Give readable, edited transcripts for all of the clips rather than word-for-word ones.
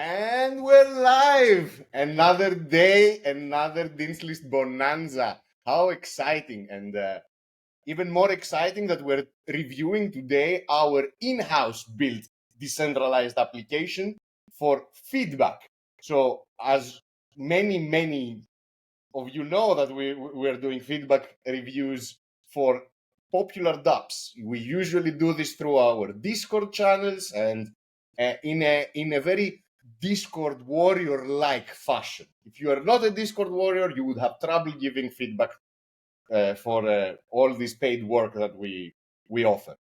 And we're live! Another day, another Dean's List Bonanza. How exciting! And even more exciting that we're reviewing today our in-house built decentralized application for feedback. So as many of you know that we're doing feedback reviews for popular dApps. We usually do this through our Discord channels and in a very Discord warrior-like fashion. If you are not a Discord warrior, you would have trouble giving feedback for all this paid work that we offer.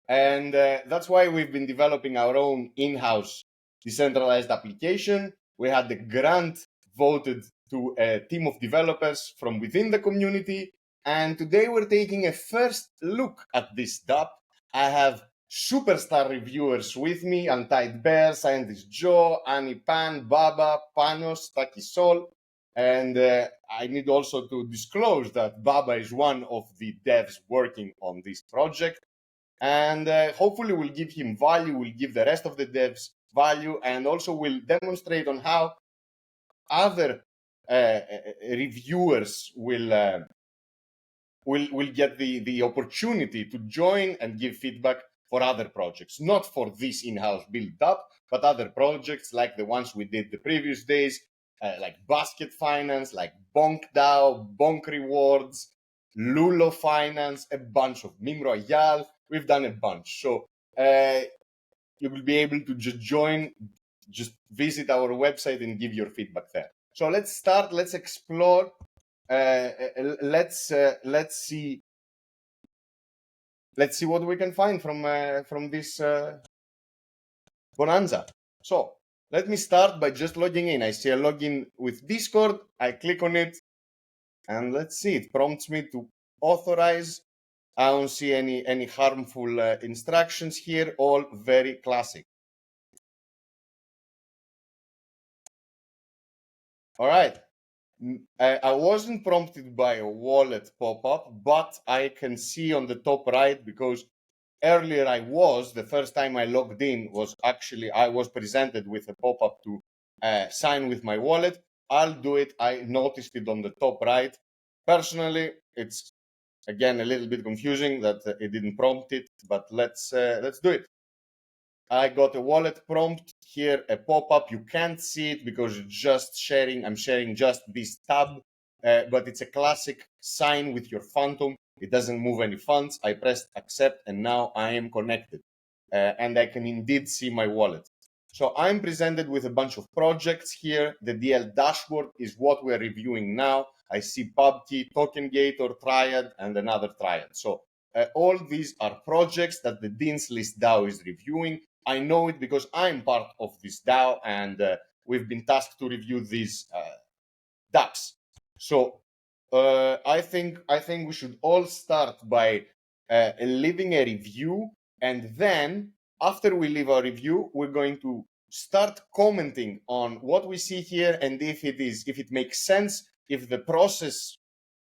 And that's why we've been developing our own in-house decentralized application. We had the grant voted to a team of developers from within the community. And today we're taking a first look at this dApp. I have superstar reviewers with me: Untied Bear, Scientist Joe, Annie Pan, Baba, Panos, Taki Sol. And I need also to disclose that Baba is one of the devs working on this project. And hopefully we'll give him value, we'll give the rest of the devs value, and also we'll demonstrate on how other reviewers will get the opportunity to join and give feedback for other projects, not for this in-house build up, but other projects like the ones we did the previous days, like Basket Finance, like Bonk DAO, Bonk Rewards, Lulo Finance, a bunch of Meme Royale. We've done a bunch. So you will be able to just join, just visit our website and give your feedback there. So let's start, let's explore. Let's see what we can find from this bonanza. So let me start by just logging in. I see a login with Discord. I click on it, and let's see. It prompts me to authorize. I don't see any harmful instructions here. All very classic. All right. I wasn't prompted by a wallet pop-up, but I can see on the top right, because earlier the first time I logged in was actually, I was presented with a pop-up to sign with my wallet. I'll do it. I noticed it on the top right. Personally, it's again a little bit confusing that it didn't prompt it, but let's do it. I got a wallet prompt here, a pop-up. You can't see it because it's just sharing. I'm sharing just this tab, but it's a classic sign with your Phantom. It doesn't move any funds. I pressed accept, and now I am connected, and I can indeed see my wallet. So I'm presented with a bunch of projects here. The DL dashboard is what we're reviewing now. I see PubKey, TokenGator, Triad, and another Triad. So all these are projects that the Dean's List DAO is reviewing. I know it because I'm part of this DAO, and we've been tasked to review these dApps. So I think we should all start by leaving a review, and then after we leave our review, we're going to start commenting on what we see here, and if it makes sense, if the process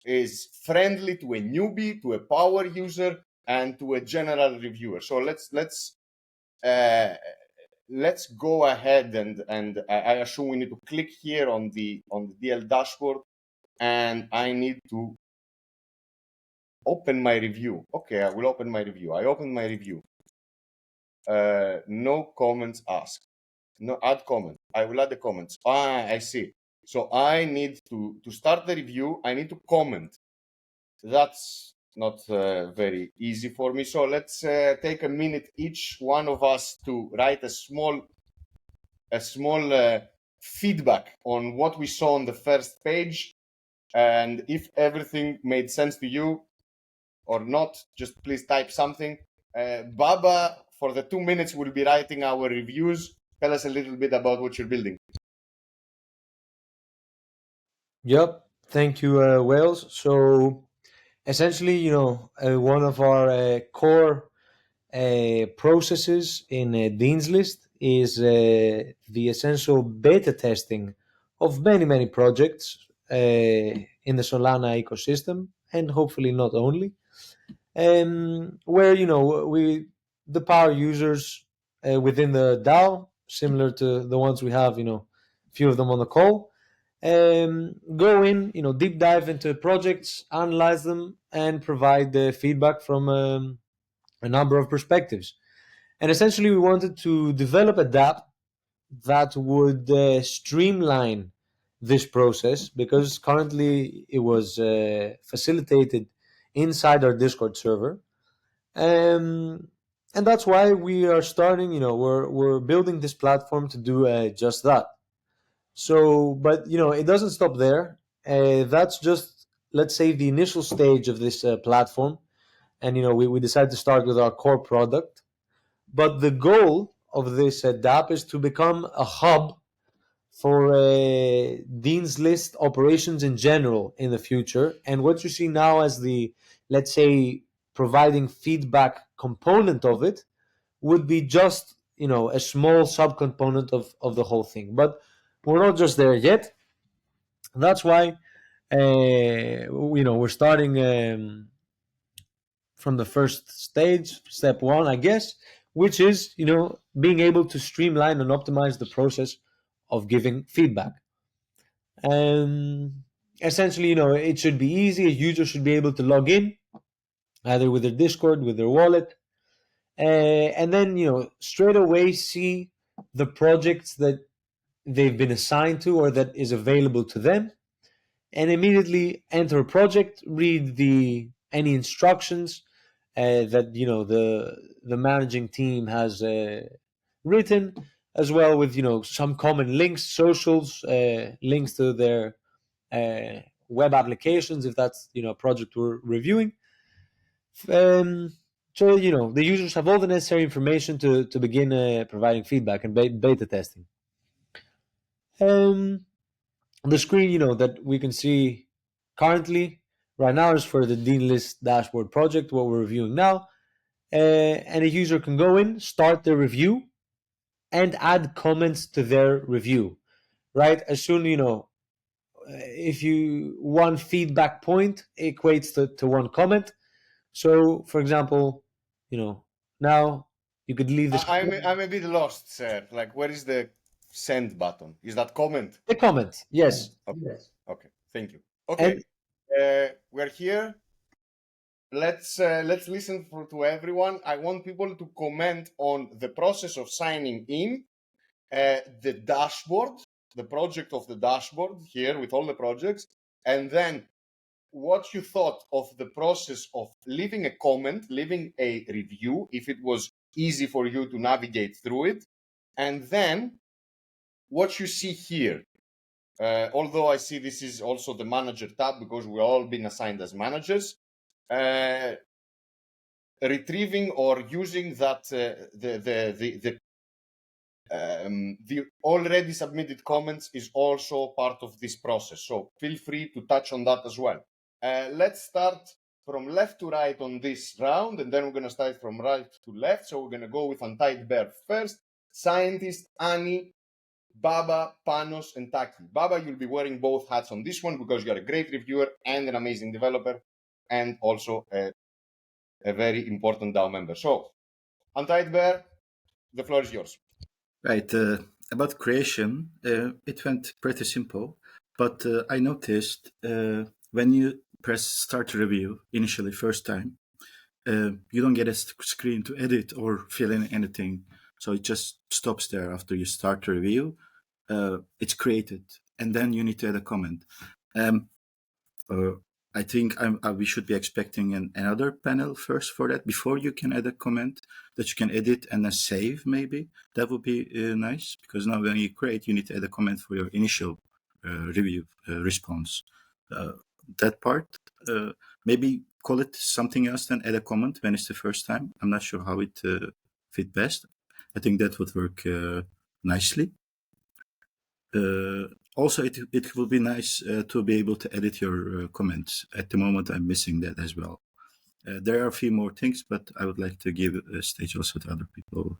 is friendly to a newbie, to a power user, and to a general reviewer. So let's go ahead and I assume we need to click here on the DL dashboard, and I need to open my review. Okay, I will open my review. I open my review. No comments asked. No, add comment. I will add the comments. I see. So I need to start the review. I need to comment. That's not very easy for me. So let's take a minute, each one of us, to write a small feedback on what we saw on the first page, and if everything made sense to you or not, just please type something. Baba, for the 2 minutes, will be writing our reviews. Tell us a little bit about what you're building. Yep, thank you, Wales. So essentially, one of our core processes in Dean's List is the essential beta testing of many projects in the Solana ecosystem, and hopefully not only, where we the power users within the DAO similar to the ones we have, a few of them on the call. Go in, deep dive into projects, analyze them, and provide the feedback from a number of perspectives. And essentially, we wanted to develop a dApp that would streamline this process, because currently it was facilitated inside our Discord server. And that's why we are starting, we're building this platform to do just that. So, but it doesn't stop there. That's just, let's say, the initial stage of this platform. And we decided to start with our core product. But the goal of this dApp is to become a hub for Dean's List operations in general in the future. And what you see now as the, let's say, providing feedback component of it would be just, a small subcomponent of the whole thing. But we're not just there yet. That's why, we're starting from the first stage, step one, I guess, which is, being able to streamline and optimize the process of giving feedback. And essentially, it should be easy. A user should be able to log in either with their Discord, with their wallet, and then, straight away see the projects that they've been assigned to or that is available to them, and immediately enter a project, read any instructions that the managing team has written, as well with some common links, socials, links to their web applications, if that's a project we're reviewing. So the users have all the necessary information to begin providing feedback and beta testing. The screen that we can see currently right now is for the Dean List dashboard project, what we're reviewing now. And a user can go in, start their review, and add comments to their review, right? As soon, if one feedback point equates to one comment. So, for example, now you could leave this. I'm a bit lost, sir. Like, where is the send button? Is that comment? The comment, yes. Okay. Yes. Okay. Thank you. Okay. We're here. Let's listen to everyone. I want people to comment on the process of signing in, the dashboard, the project of the dashboard here with all the projects, and then what you thought of the process of leaving a comment, leaving a review, if it was easy for you to navigate through it, and then what you see here. Although I see this is also the manager tab because we've all been assigned as managers, retrieving or using that the already submitted comments is also part of this process. So feel free to touch on that as well. Let's start from left to right on this round, and then we're going to start from right to left. So we're going to go with Untied Bear first. Scientist, Annie, Baba, Panos, and Taki. Baba, you'll be wearing both hats on this one because you're a great reviewer and an amazing developer, and also a very important DAO member. So, Untied Bear, the floor is yours. Right. About creation, it went pretty simple, but I noticed when you press start review initially first time, you don't get a screen to edit or fill in anything. So it just stops there after you start the review. It's created, and then you need to add a comment. I think we should be expecting another panel first for that before you can add a comment that you can edit and then save. Maybe that would be nice, because now when you create, you need to add a comment for your initial review response. That part, maybe call it something else than add a comment when it's the first time. I'm not sure how it fit best. I think that would work nicely. Also, it will be nice to be able to edit your comments. At the moment, I'm missing that as well. There are a few more things, but I would like to give a stage also to other people.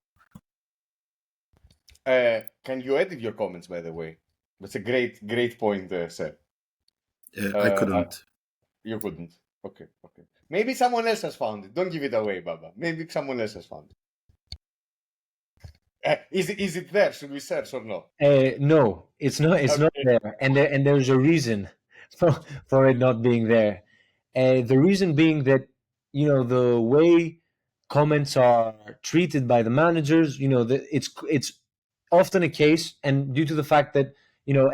Can you edit your comments, by the way? That's a great point, sir. I couldn't. You couldn't. Okay. Maybe someone else has found it. Don't give it away, Baba. Maybe someone else has found Is it there? Should we search or no? No, it's not. It's not Okay. there, and there's a reason for it not being there. The reason being that the way comments are treated by the managers, that it's often a case, and due to the fact that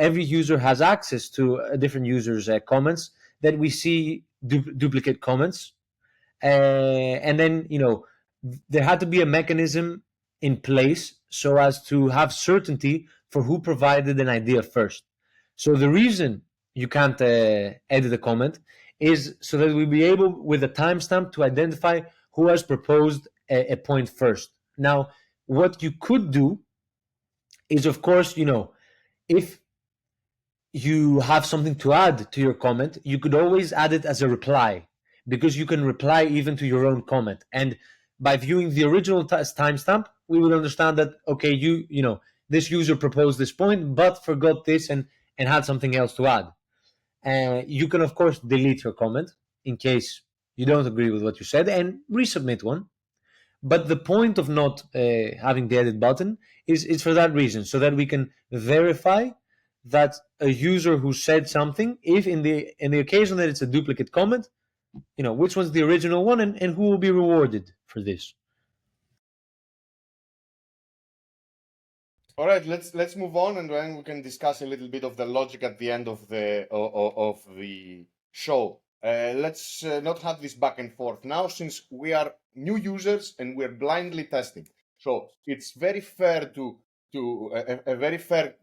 every user has access to a different user's comments, that we see duplicate comments, and then there had to be a mechanism in place so as to have certainty for who provided an idea first. So the reason you can't edit a comment is so that we'll be able, with a timestamp, to identify who has proposed a point first. Now, what you could do is, of course, if you have something to add to your comment, you could always add it as a reply, because you can reply even to your own comment. And by viewing the original timestamp, we will understand that, okay, this user proposed this point but forgot this and had something else to add. You can, of course, delete your comment in case you don't agree with what you said and resubmit one. But the point of not having the edit button is for that reason, so that we can verify that a user who said something, if in the occasion that it's a duplicate comment, which one's the original one, and who will be rewarded for this. All right, let's move on, and then we can discuss a little bit of the logic at the end of the show. Let's not have this back and forth now, since we are new users and we're blindly testing. So it's very fair a very fair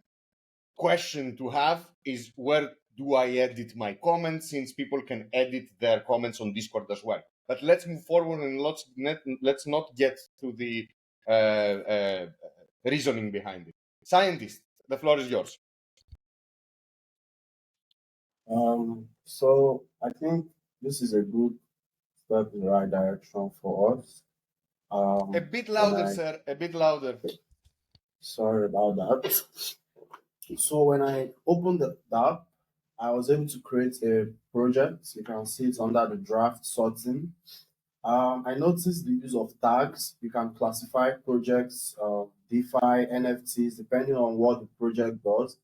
question to have is, where do I edit my comments, since people can edit their comments on Discord as well. But let's move forward and let's not get to the reasoning behind it. Scientist, the floor is yours. So I think this is a good step in the right direction for us. A bit louder, sir. A bit louder. Sorry about that. So when I opened the app, I was able to create a project. You can see it's under the draft sorting. I noticed the use of tags. You can classify projects, DeFi, NFTs, depending on what the project does.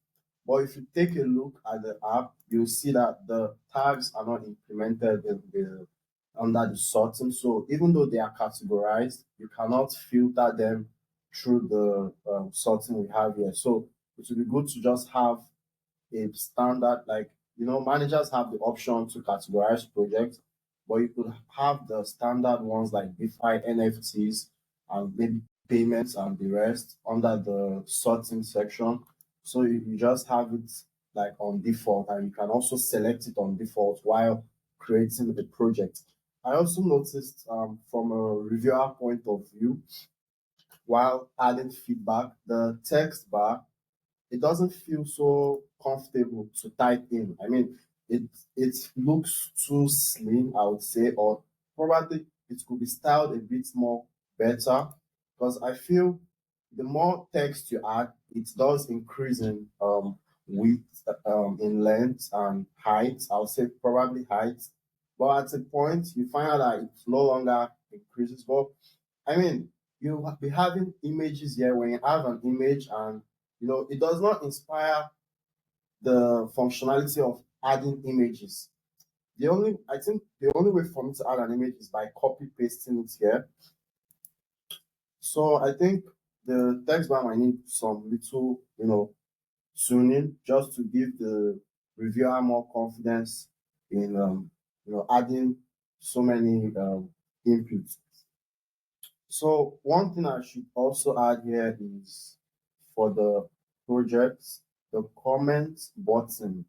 But if you take a look at the app, you'll see that the tags are not implemented under the sorting. So even though they are categorized, you cannot filter them through the sorting we have here. So it would be good to just have a standard, like, managers have the option to categorize projects, but you could have the standard ones like DeFi, NFTs, and maybe payments and the rest under the sorting section. So you just have it like on default, and you can also select it on default while creating the project. I also noticed from a reviewer point of view, while adding feedback, the text bar, it doesn't feel so comfortable to type in. I mean, it looks too slim, I would say, or probably it could be styled a bit more better, because I feel the more text you add, it does increase in width, in length and height. I would say probably height, but at a point you find out that it no longer increases. But I mean, you be having images here. When you have an image and it does not inspire the functionality of adding images. I think the only way for me to add an image is by copy pasting it here. So I think the text bar might need some little, tuning, just to give the reviewer more confidence in, adding so many inputs. So one thing I should also add here is, for the projects, the comment button.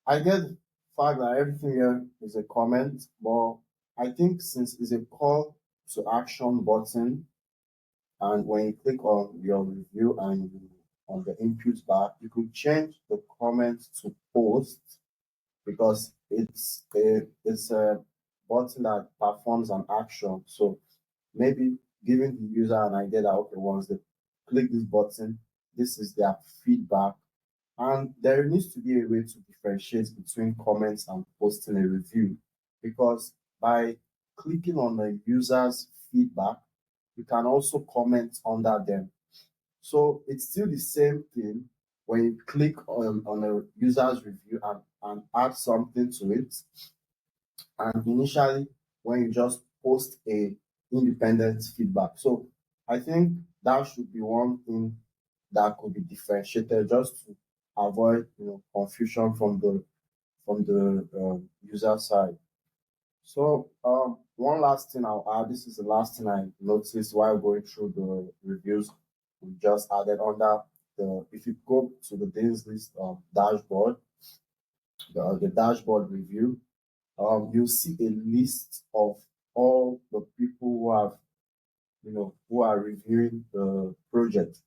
I get the fact that everything here is a comment, but I think since it's a call to action button, and when you click on your review and on the input bar, you could change the comment to post, because it's a button that performs an action. So maybe giving the user an idea that, okay, once they click this button, this is their feedback. And there needs to be a way to differentiate between comments and posting a review, because by clicking on the user's feedback, you can also comment under them. So it's still the same thing when you click on a user's review and add something to it. And initially, when you just post a independent feedback. So I think that should be one thing that could be differentiated just to avoid confusion from the user side. So one last thing I'll add. This is the last thing I noticed while going through the reviews. We just added under the if you go to the days list dashboard, the dashboard review, you'll see a list of all the people who have who are reviewing the project.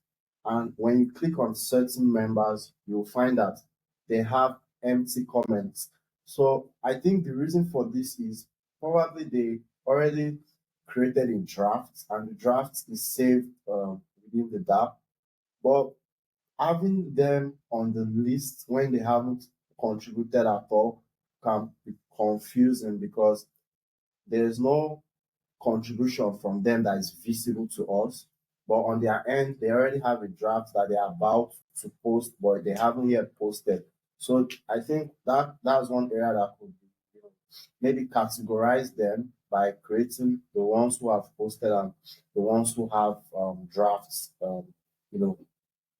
And when you click on certain members, you'll find that they have empty comments. So I think the reason for this is probably they already created a draft and the draft is saved within the dApp. But having them on the list when they haven't contributed at all can be confusing because there's no contribution from them that is visible to us. But on their end, they already have a draft that they're about to post, but they haven't yet posted. So I think that's one area that could be, maybe categorize them by creating the ones who have posted and the ones who have drafts,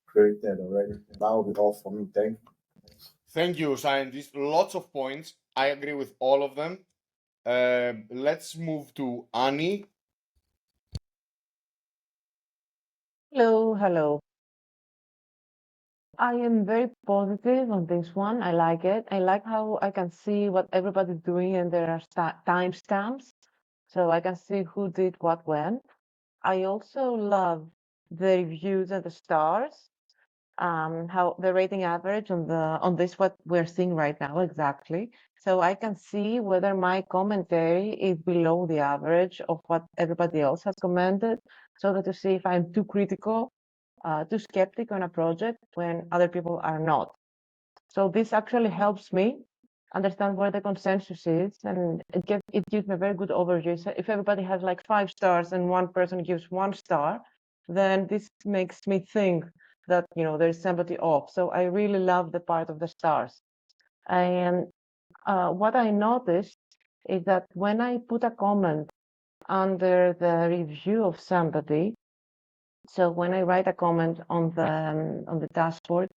created already. That will be all for me. Thank you. Thank you, scientist. Lots of points. I agree with all of them. Let's move to Annie. Hello, hello. I am very positive on this one. I like it. I like how I can see what everybody's doing and there are timestamps, so I can see who did what when. I also love the reviews and the stars, how the rating average on this what we're seeing right now exactly. So I can see whether my commentary is below the average of what everybody else has commented, so that to see if I'm too critical, too skeptic on a project when other people are not. So this actually helps me understand where the consensus is, and it gives me a very good overview. So if everybody has like 5 stars and one person gives 1 star, then this makes me think that there's somebody off. So I really love the part of the stars. And what I noticed is that when I put a comment under the review of somebody, so when I write a comment on the dashboard,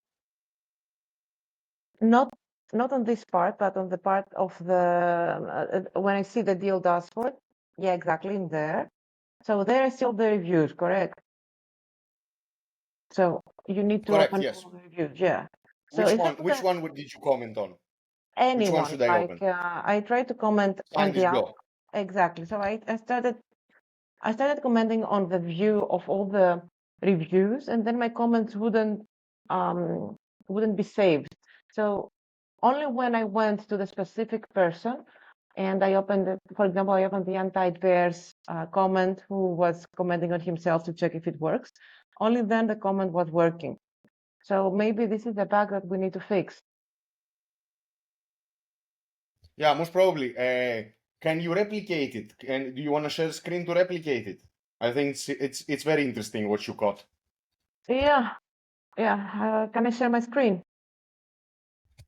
not on this part, but on the part of the when I see the deal dashboard, yeah, exactly in there. So there I see all the reviews, correct? So you need to Correct, open yes. all the reviews, yeah. So Which if I one? put Which one did you comment on? Which one anyone, should I like open? I try to comment on the Scientist Go. exactly. So I started commenting on the view of all the reviews, and then my comments wouldn't be saved. So only when I went to the specific person and I opened, for example, I opened the anti-bears comment who was commenting on himself to check if it works. Only then the comment was working. So maybe this is the bug that we need to fix. Yeah, most probably. Can you replicate it? And do you want to share screen to replicate it? I think it's very interesting what you got. Yeah. Can I share my screen?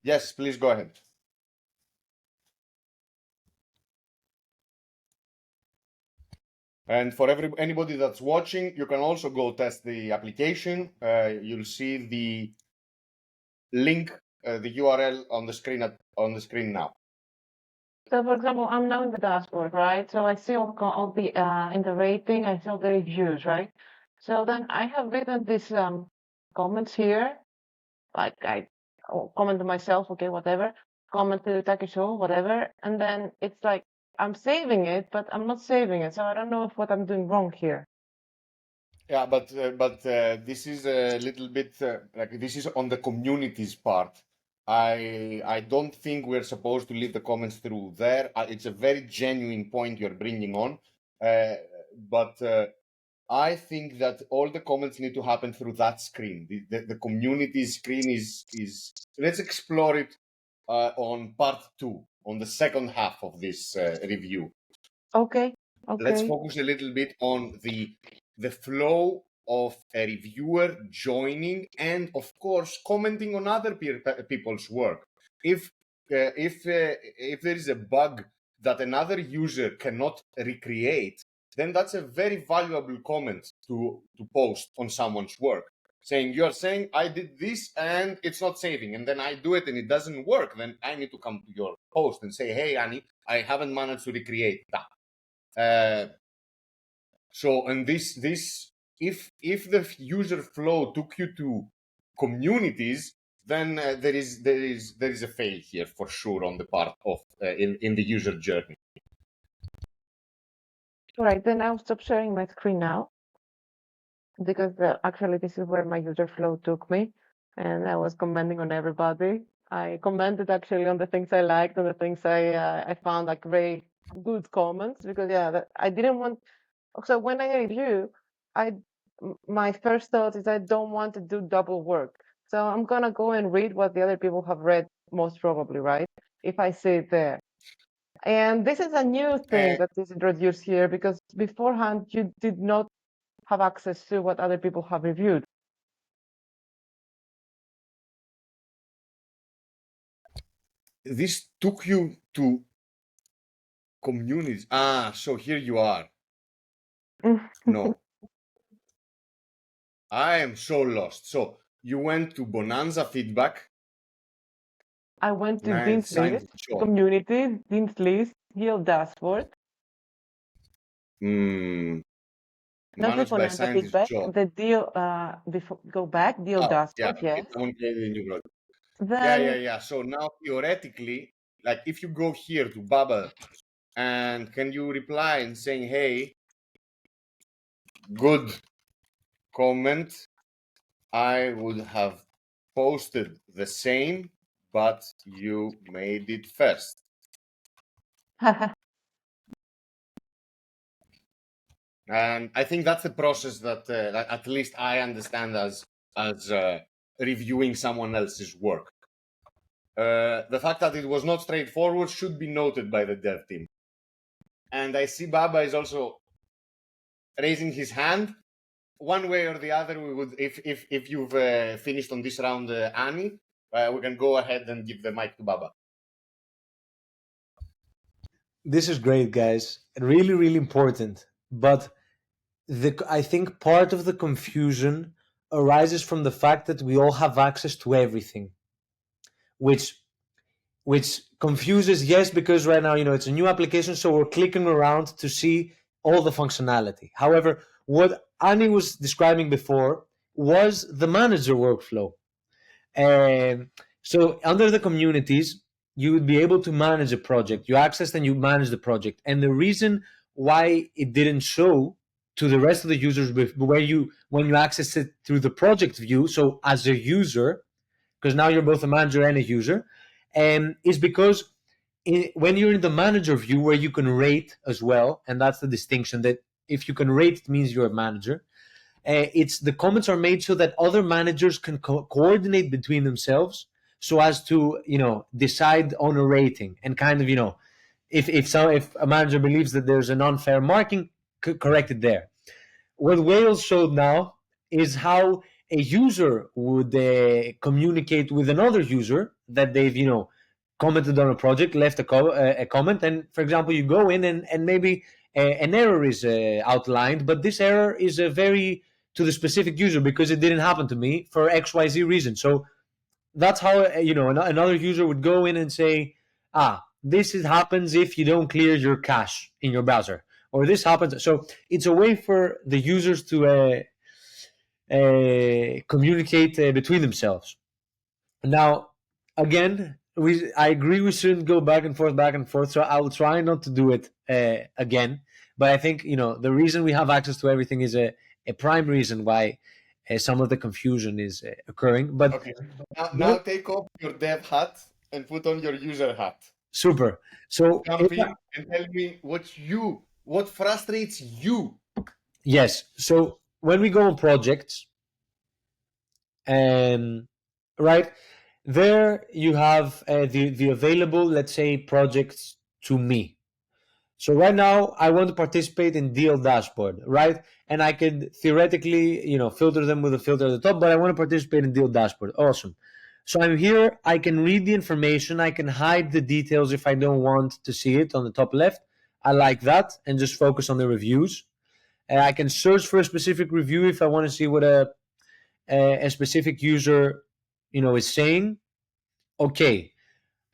Yes, please go ahead. And for anybody that's watching, you can also go test the application. You'll see the link, the URL on the screen now. So for example, I'm now in the dashboard, right? So I see all the in the rating, I see all the reviews, right? So then I have written these comments here, like I comment to myself, okay, whatever, comment to Taki Show, whatever, and then it's like I'm saving it, but I'm not saving it, so I don't know if what I'm doing wrong here. Yeah, but this is a little bit like this is on the community's part. I don't think we're supposed to leave the comments through there. It's a very genuine point you're bringing on, but I think that all the comments need to happen through that screen. The community screen is. Let's explore it on part 2, on the second half of this review. Okay. Let's Okay. focus a little bit on the flow of a reviewer joining and, of course, commenting on other people's work. If there is a bug that another user cannot recreate, then that's a very valuable comment to post on someone's work. Saying, you're saying I did this and it's not saving, and then I do it and it doesn't work, then I need to come to your post and say, hey, Annie, I haven't managed to recreate that. So, and this if the user flow took you to communities, then there is a fail here for sure on the part of in the user journey. All right, then I'll stop sharing my screen now, because actually this is where my user flow took me, and I was commenting on everybody. I commented actually on the things I liked and the things I found like very good comments, because I didn't want. So when I review, my first thought is I don't want to do double work. So I'm gonna go and read what the other people have read, most probably, right? If I see it there. And this is a new thing that is introduced here, because beforehand you did not have access to what other people have reviewed. This took you to communities. So here you are. No. I am so lost. So you went to Bonanza Feedback. I went to and Dean's signed List, the job. Community, Dean's List, Guild Dashboard. Mm, Not the managed by Bonanza scientist Feedback, job. the deal, before, go back, Deal Dashboard, yes. Someone created a new project. Then, Yeah. So now theoretically, like if you go here to Baba, and can you reply and saying, hey, good comment, I would have posted the same, but you made it first. And I think that's the process that at least I understand as reviewing someone else's work. The fact that it was not straightforward should be noted by the dev team. And I see Baba is also raising his hand. One way or the other, we would, if you've finished on this round, Annie, we can go ahead and give the mic to Baba. This is great, guys. Really, really important. But I think part of the confusion arises from the fact that we all have access to everything, which confuses. Yes, because right now, it's a new application, so we're clicking around to see all the functionality. However, what Annie was describing before was the manager workflow. So under the communities, you would be able to manage a project. You access and you manage the project. And the reason why it didn't show to the rest of the users when you access it through the project view, so as a user, because now you're both a manager and a user, is because when you're in the manager view where you can rate as well, and that's the distinction, that if you can rate, it means you're a manager. It's the comments are made so that other managers can coordinate between themselves, so as to decide on a rating, and kind of if a manager believes that there's an unfair marking, correct it there. What Wales showed now is how a user would communicate with another user that they've commented on a project, left a comment, and for example, you go in and maybe an error is outlined, but this error is a very to the specific user because it didn't happen to me for XYZ reason. So that's how another user would go in and say, this happens if you don't clear your cache in your browser, or this happens. So it's a way for the users to communicate between themselves. Now, again, I agree we shouldn't go back and forth. So I will try not to do it again. But I think the reason we have access to everything is a prime reason why some of the confusion is occurring. But okay, now take off your dev hat and put on your user hat. Super. So jump in and tell me what frustrates you. Yes. So when we go on projects, right there you have the available, let's say, projects to me. So right now I want to participate in deal dashboard, right? And I could theoretically, filter them with a filter at the top, but I want to participate in deal dashboard. Awesome. So I'm here, I can read the information, I can hide the details if I don't want to see it on the top left. I like that, and just focus on the reviews. I can search for a specific review if I want to see what a specific user, is saying. Okay,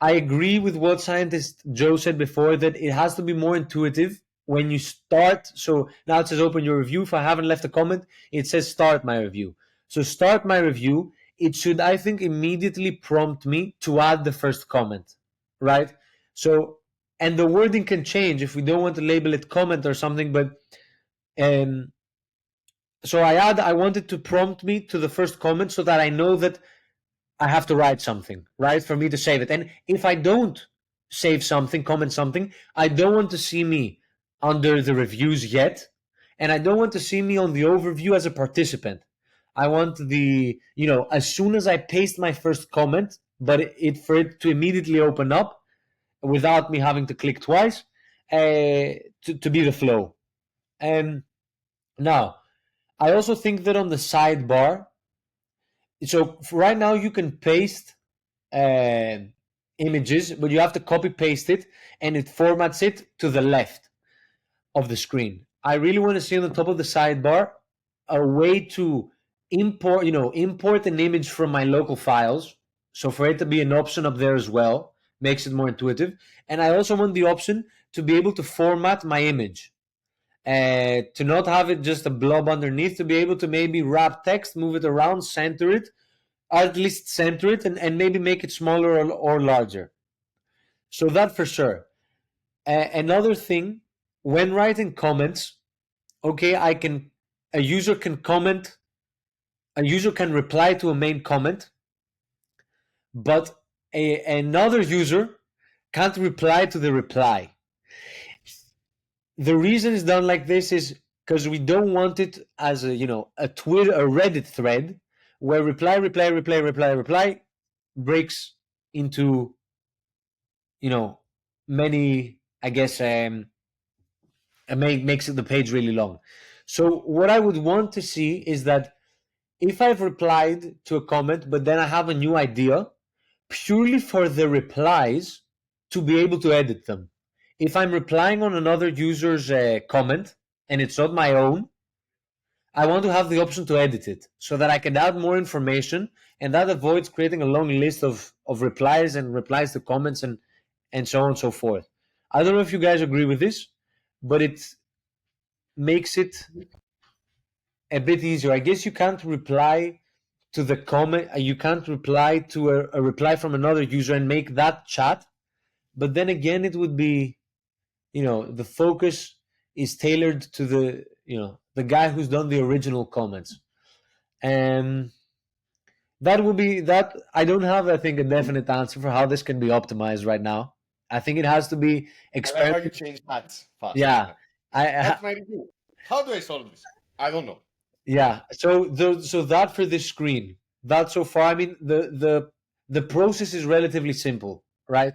I agree with what scientist Joe said before, that it has to be more intuitive when you start. So now it says open your review. If I haven't left a comment, it says start my review. So start my review. It should, I think, immediately prompt me to add the first comment, right? So, and the wording can change if we don't want to label it comment or something, but so I wanted to prompt me to the first comment so that I know that I have to write something, right, for me to save it. And if I don't save something, comment something, I don't want to see me under the reviews yet, and I don't want to see me on the overview as a participant. I want as soon as I paste my first comment, but for it to immediately open up without me having to click twice, to be the flow. Now, I also think that on the sidebar, so right now you can paste images, but you have to copy paste it, and it formats it to the left of the screen. I really want to see on the top of the sidebar a way to import an image from my local files. So for it to be an option up there as well, makes it more intuitive. And I also want the option to be able to format my image. To not have it just a blob underneath, to be able to maybe wrap text, move it around, center it, at least center it, and maybe make it smaller or larger. So that for sure. Another thing, when writing comments, okay, a user can reply to a main comment, but another user can't reply to the reply. The reason it's done like this is because we don't want it as a Twitter, a Reddit thread where reply breaks into many, I guess, makes the page really long. So what I would want to see is that if I've replied to a comment, but then I have a new idea, purely for the replies to be able to edit them. If I'm replying on another user's comment and it's not my own, I want to have the option to edit it so that I can add more information, and that avoids creating a long list of replies and replies to comments and so on and so forth. I don't know if you guys agree with this, but it makes it a bit easier. I guess you can't reply to the comment, you can't reply to a reply from another user and make that chat, but then again it would be, the focus is tailored to the guy who's done the original comments. And that will be that. I don't have, I think, a definite answer for how this can be optimized right now. I think it has to be I like how you change hats fast. Yeah, That's my review. How do I solve this? I don't know. yeah. So that for this screen, that so far, I mean, the process is relatively simple, right?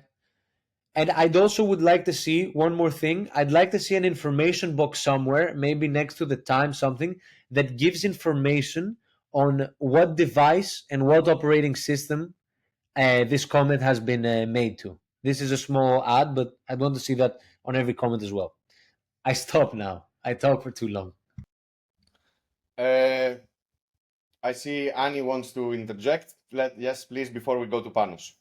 And I'd also would like to see one more thing. I'd like to see an information box somewhere, maybe next to the time, something that gives information on what device and what operating system this comment has been made to. This is a small ad, but I want to see that on every comment as well. I stop now. I talk for too long. I see Annie wants to interject. Yes, please, before we go to Panos.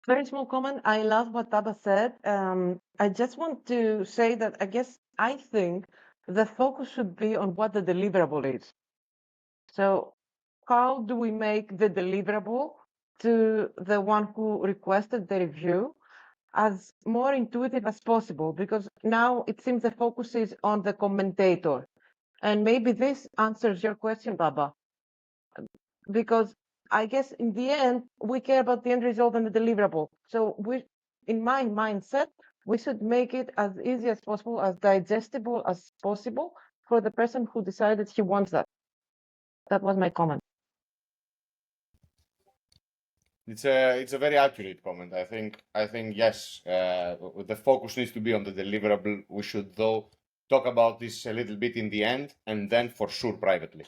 Very small comment. I love what Taba said. I just want to say that I think the focus should be on what the deliverable is. So how do we make the deliverable to the one who requested the review as more intuitive as possible? Because now it seems the focus is on the commentator. And maybe this answers your question, Baba. Because I guess in the end, we care about the end result and the deliverable. So in my mindset, we should make it as easy as possible, as digestible as possible for the person who decided he wants that. That was my comment. It's a very accurate comment. I think yes. The focus needs to be on the deliverable. We should though talk about this a little bit in the end, and then for sure privately.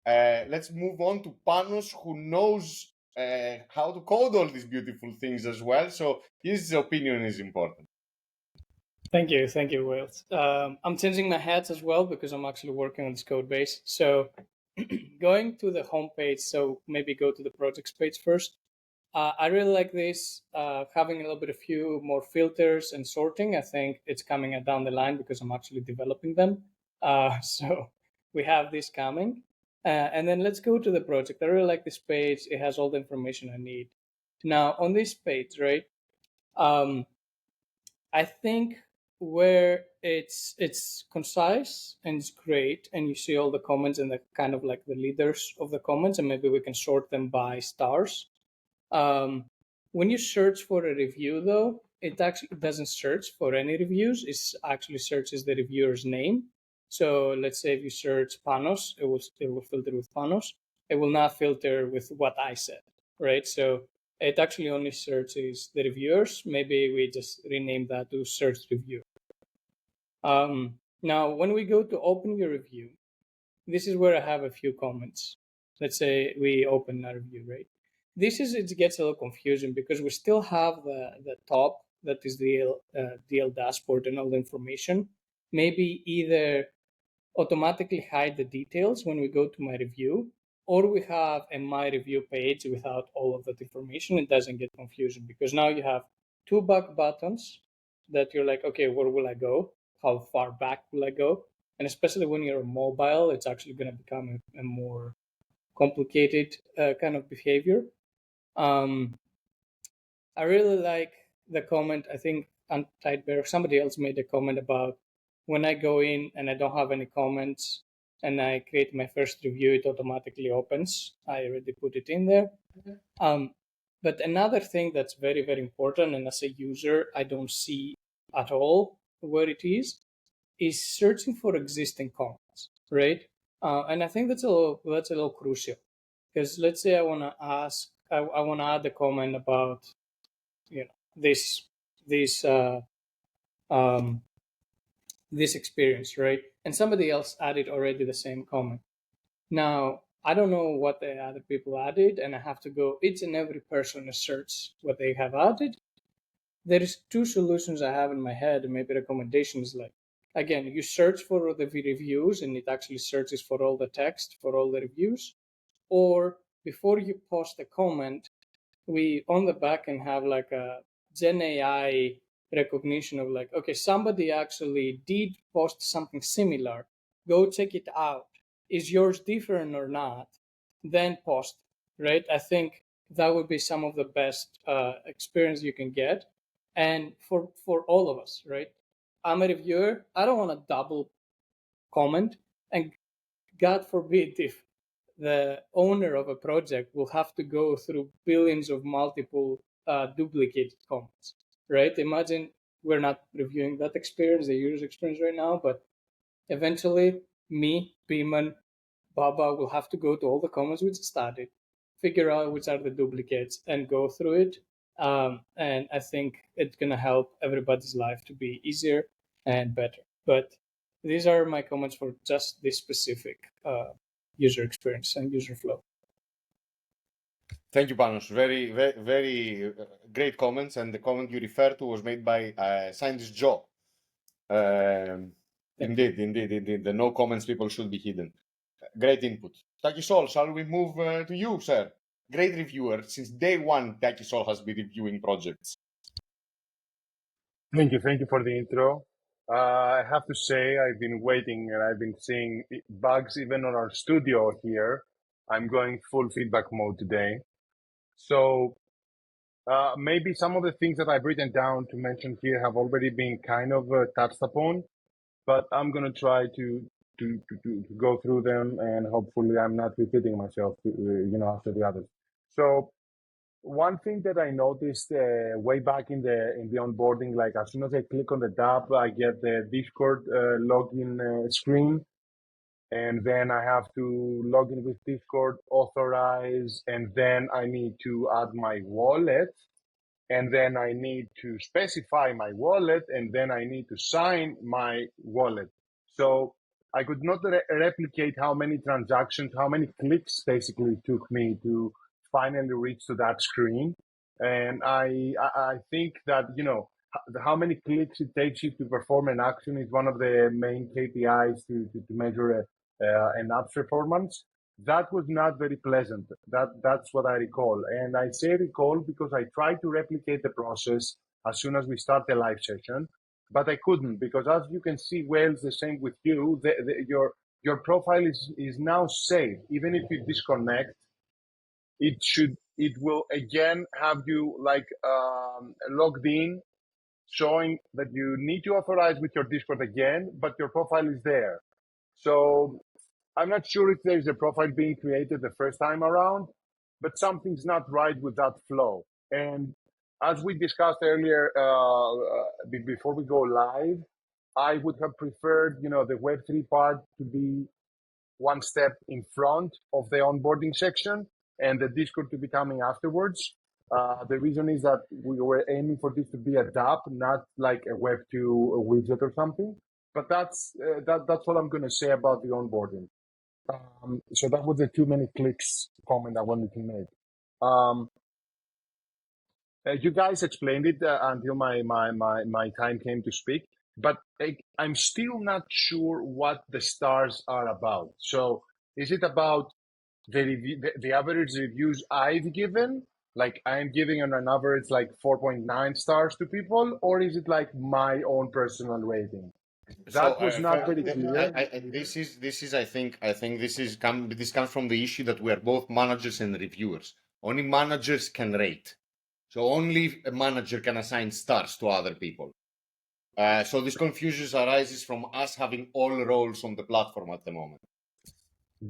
Let's move on to Panos, who knows how to code all these beautiful things as well. So his opinion is important. Thank you, Wales. I'm changing my hats as well because I'm actually working on this code base. So going to the home page, so maybe go to the projects page first. I really like this, having a little bit of few more filters and sorting. I think it's coming down the line because I'm actually developing them. So we have this coming. And then let's go to the project. I really like this page. It has all the information I need. Now on this page, right? I think where it's concise and it's great, and you see all the comments and the kind of like the leaders of the comments, and maybe we can sort them by stars. When you search for a review, though, it actually doesn't search for any reviews. It actually searches the reviewer's name. So let's say if you search Panos, it will filter with Panos. It will not filter with what I said, right? So it actually only searches the reviewers. Maybe we just rename that to search review. Now, when we go to open your review, this is where I have a few comments. Let's say we open a review, right? It gets a little confusing because we still have the top that is the DL dashboard and all the information. Maybe either automatically hide the details when we go to my review, or we have a my review page without all of that information. It doesn't get confusing because now you have two back buttons that you're like, okay, where will I go? How far back will I go? And especially when you're mobile, it's actually going to become a more complicated kind of behavior. I really like the comment. I think Tidebear, somebody else made a comment about when I go in and I don't have any comments and I create my first review, it automatically opens. I already put it in there. But another thing that's very, very important, and as a user, I don't see at all where it is searching for existing comments, right? And I think that's a little crucial because let's say I want to add a comment about this this experience, right? And somebody else added already the same comment. Now I don't know what the other people added, and I have to go each and every person to search what they have added. There is two solutions I have in my head, and maybe recommendations. Like, again, you search for the reviews and it actually searches for all the text for all the reviews, or before you post a comment, we on the back end have like a Gen AI recognition of like, okay, somebody actually did post something similar. Go check it out. Is yours different or not? Then post, right? I think that would be some of the best experience you can get. And for all of us, right? I'm a reviewer. I don't want to double comment. And God forbid if the owner of a project will have to go through billions of multiple duplicated comments, right? Imagine we're not reviewing that experience, the user experience right now, but eventually me, Beeman, Baba will have to go to all the comments we just started, figure out which are the duplicates and go through it. And I think it's going to help everybody's life to be easier and better. But these are my comments for just this specific user experience and user flow. Thank you, Panos. Very, very, very great comments. And the comment you referred to was made by Scientist Joe. Indeed. The no comments people should be hidden. Great input. Takisol, shall we move to you, sir? Great reviewer. Since day one, Takisol has been reviewing projects. Thank you for the intro. I have to say, I've been waiting and I've been seeing bugs even on our studio here. I'm going full feedback mode today. So maybe some of the things that I've written down to mention here have already been kind of touched upon, but I'm going to try to go through them, and hopefully I'm not repeating myself, after the others. So one thing that I noticed way back in the onboarding, like as soon as I click on the dApp, I get the Discord login screen. and then I have to log in with Discord, authorize, and then I need to add my wallet, and then I need to specify my wallet, and then I need to sign my wallet. So I could not replicate how many transactions, how many clicks basically it took me to finally reach to that screen. And I think that, you know, how many clicks it takes you to perform an action is one of the main KPIs to measure an app's performance. That was not very pleasant. That's what I recall. And I say recall because I tried to replicate the process as soon as we start the live session, but I couldn't because as you can see, Wales, the same with you, your profile is now saved. Even if you disconnect, it will again have you like logged in, showing that you need to authorize with your Discord again, but your profile is there. So I'm not sure if there's a profile being created the first time around, but something's not right with that flow. And as we discussed earlier, before we go live, I would have preferred, you know, the Web3 part to be one step in front of the onboarding section and the Discord to be coming afterwards. The reason is that we were aiming for this to be a dApp, not like a Web2 widget or something. But that's all I'm going to say about the onboarding. So that was the too many clicks comment I wanted to make. You guys explained it until my time came to speak, but I'm still not sure what the stars are about. So is it about the average reviews I've given? Like I'm giving on an average like 4.9 stars to people, or is it like my own personal rating? That was not very clear. This comes from the issue that we are both managers and reviewers. Only managers can rate, so only a manager can assign stars to other people. So this confusion arises from us having all roles on the platform at the moment.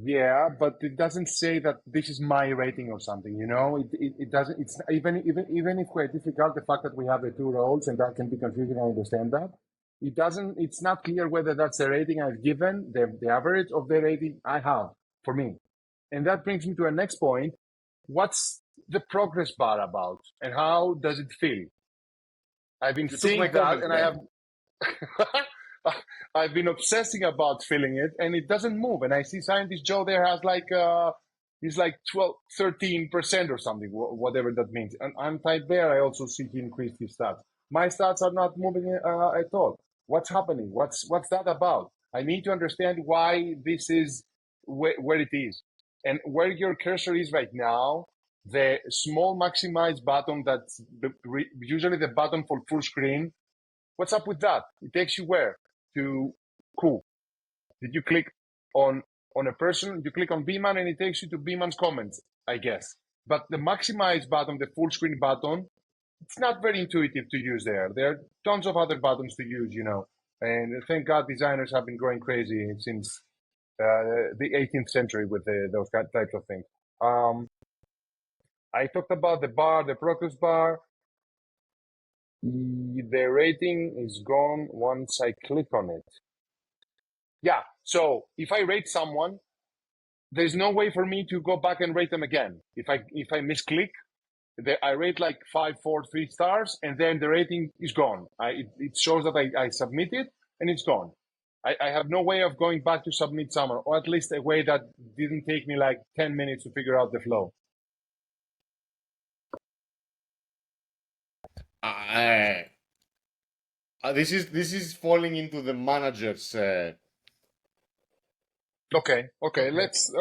Yeah, but it doesn't say that this is my rating or something, you know? It doesn't, it's even if we're difficult, the fact that we have the two roles and that can be confusing, I understand that. It's not clear whether that's the rating I've given, the average of the rating I have for me. And that brings me to a next point. What's the progress bar about and how does it feel? I've been seeing that and I have I've been obsessing about filling it and it doesn't move. And I see Scientist Joe there has like, he's like 12, 13% or something, whatever that means. And I'm typed there. I also see he increased his stats. My stats are not moving at all. What's happening? What's that about? I need to understand why this is where it is. And where your cursor is right now, the small maximize button that's usually the button for full screen. What's up with that? It takes you where? To cool. Did you click on a person? You click on Bman and it takes you to Bman's comments, I guess. But the maximize button, the full screen button, it's not very intuitive to use there. There are tons of other buttons to use, you know. And thank God designers have been going crazy since the 18th century with those types of things. I talked about the bar, the progress bar. The rating is gone once I click on it. Yeah, so if I rate someone, there's no way for me to go back and rate them again. If I misclick, I rate like 5, 4, 3 stars, and then the rating is gone. It shows that I submitted, and it's gone. I have no way of going back to submit someone, or at least a way that didn't take me like 10 minutes to figure out the flow. This is falling into the manager's. Okay. Let's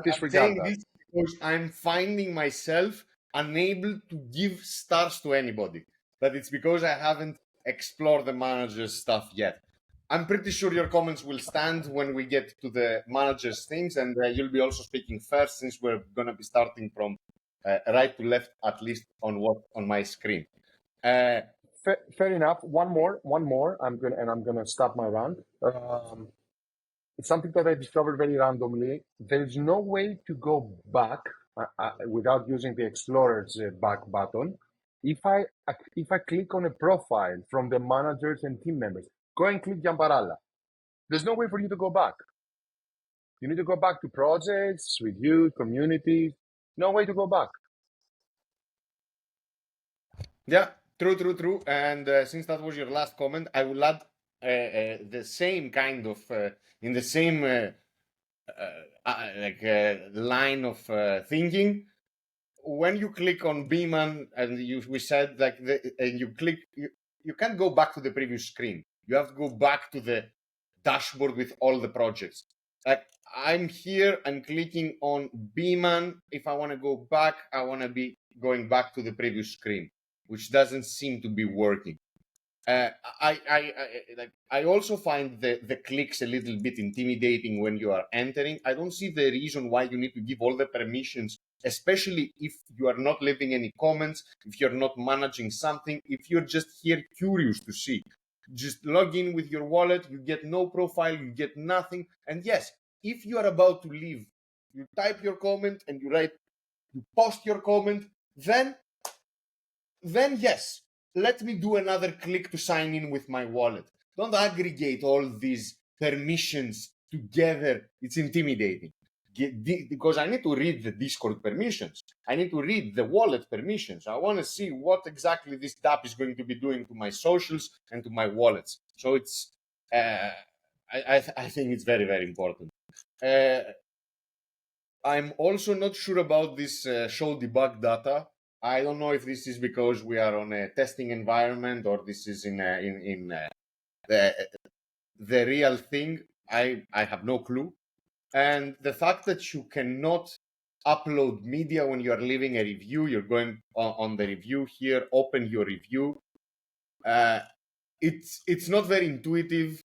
disregard that. This because I'm finding myself unable to give stars to anybody, but it's because I haven't explored the manager's stuff yet. I'm pretty sure your comments will stand when we get to the manager's things, and you'll be also speaking first, since we're going to be starting from right to left, at least on my screen. Fair enough. One more. I'm gonna stop my rant. It's something that I discovered very randomly. There's no way to go back without using the Explorer's back button. If I click on a profile from the managers and team members, go and click Jambarala. There's no way for you to go back. You need to go back to projects, review, community. No way to go back. Yeah, true. And since that was your last comment, I will add the same kind of in the same line of thinking. When you click on Beeman and we said like and you click, you can't go back to the previous screen. You have to go back to the dashboard with all the projects. Like I'm here, I'm clicking on Beeman. If I want to go back, I want to be going back to the previous screen, which doesn't seem to be working. I also find the clicks a little bit intimidating when you are entering. I don't see the reason why you need to give all the permissions, especially if you are not leaving any comments, if you're not managing something, if you're just here curious to see. Just log in with your wallet, you get no profile, you get nothing. And yes, if you are about to leave, you type your comment and you post your comment, then yes, let me do another click to sign in with my wallet. Don't aggregate all these permissions together. It's intimidating. Because I need to read the Discord permissions. I need to read the wallet permissions. I want to see what exactly this dApp is going to be doing to my socials and to my wallets. So it's, I think it's very, very important. I'm also not sure about this show debug data. I don't know if this is because we are on a testing environment or this is in the real thing. I have no clue. And the fact that you cannot upload media when you are leaving a review, you're going on the review here, open your review. It's not very intuitive.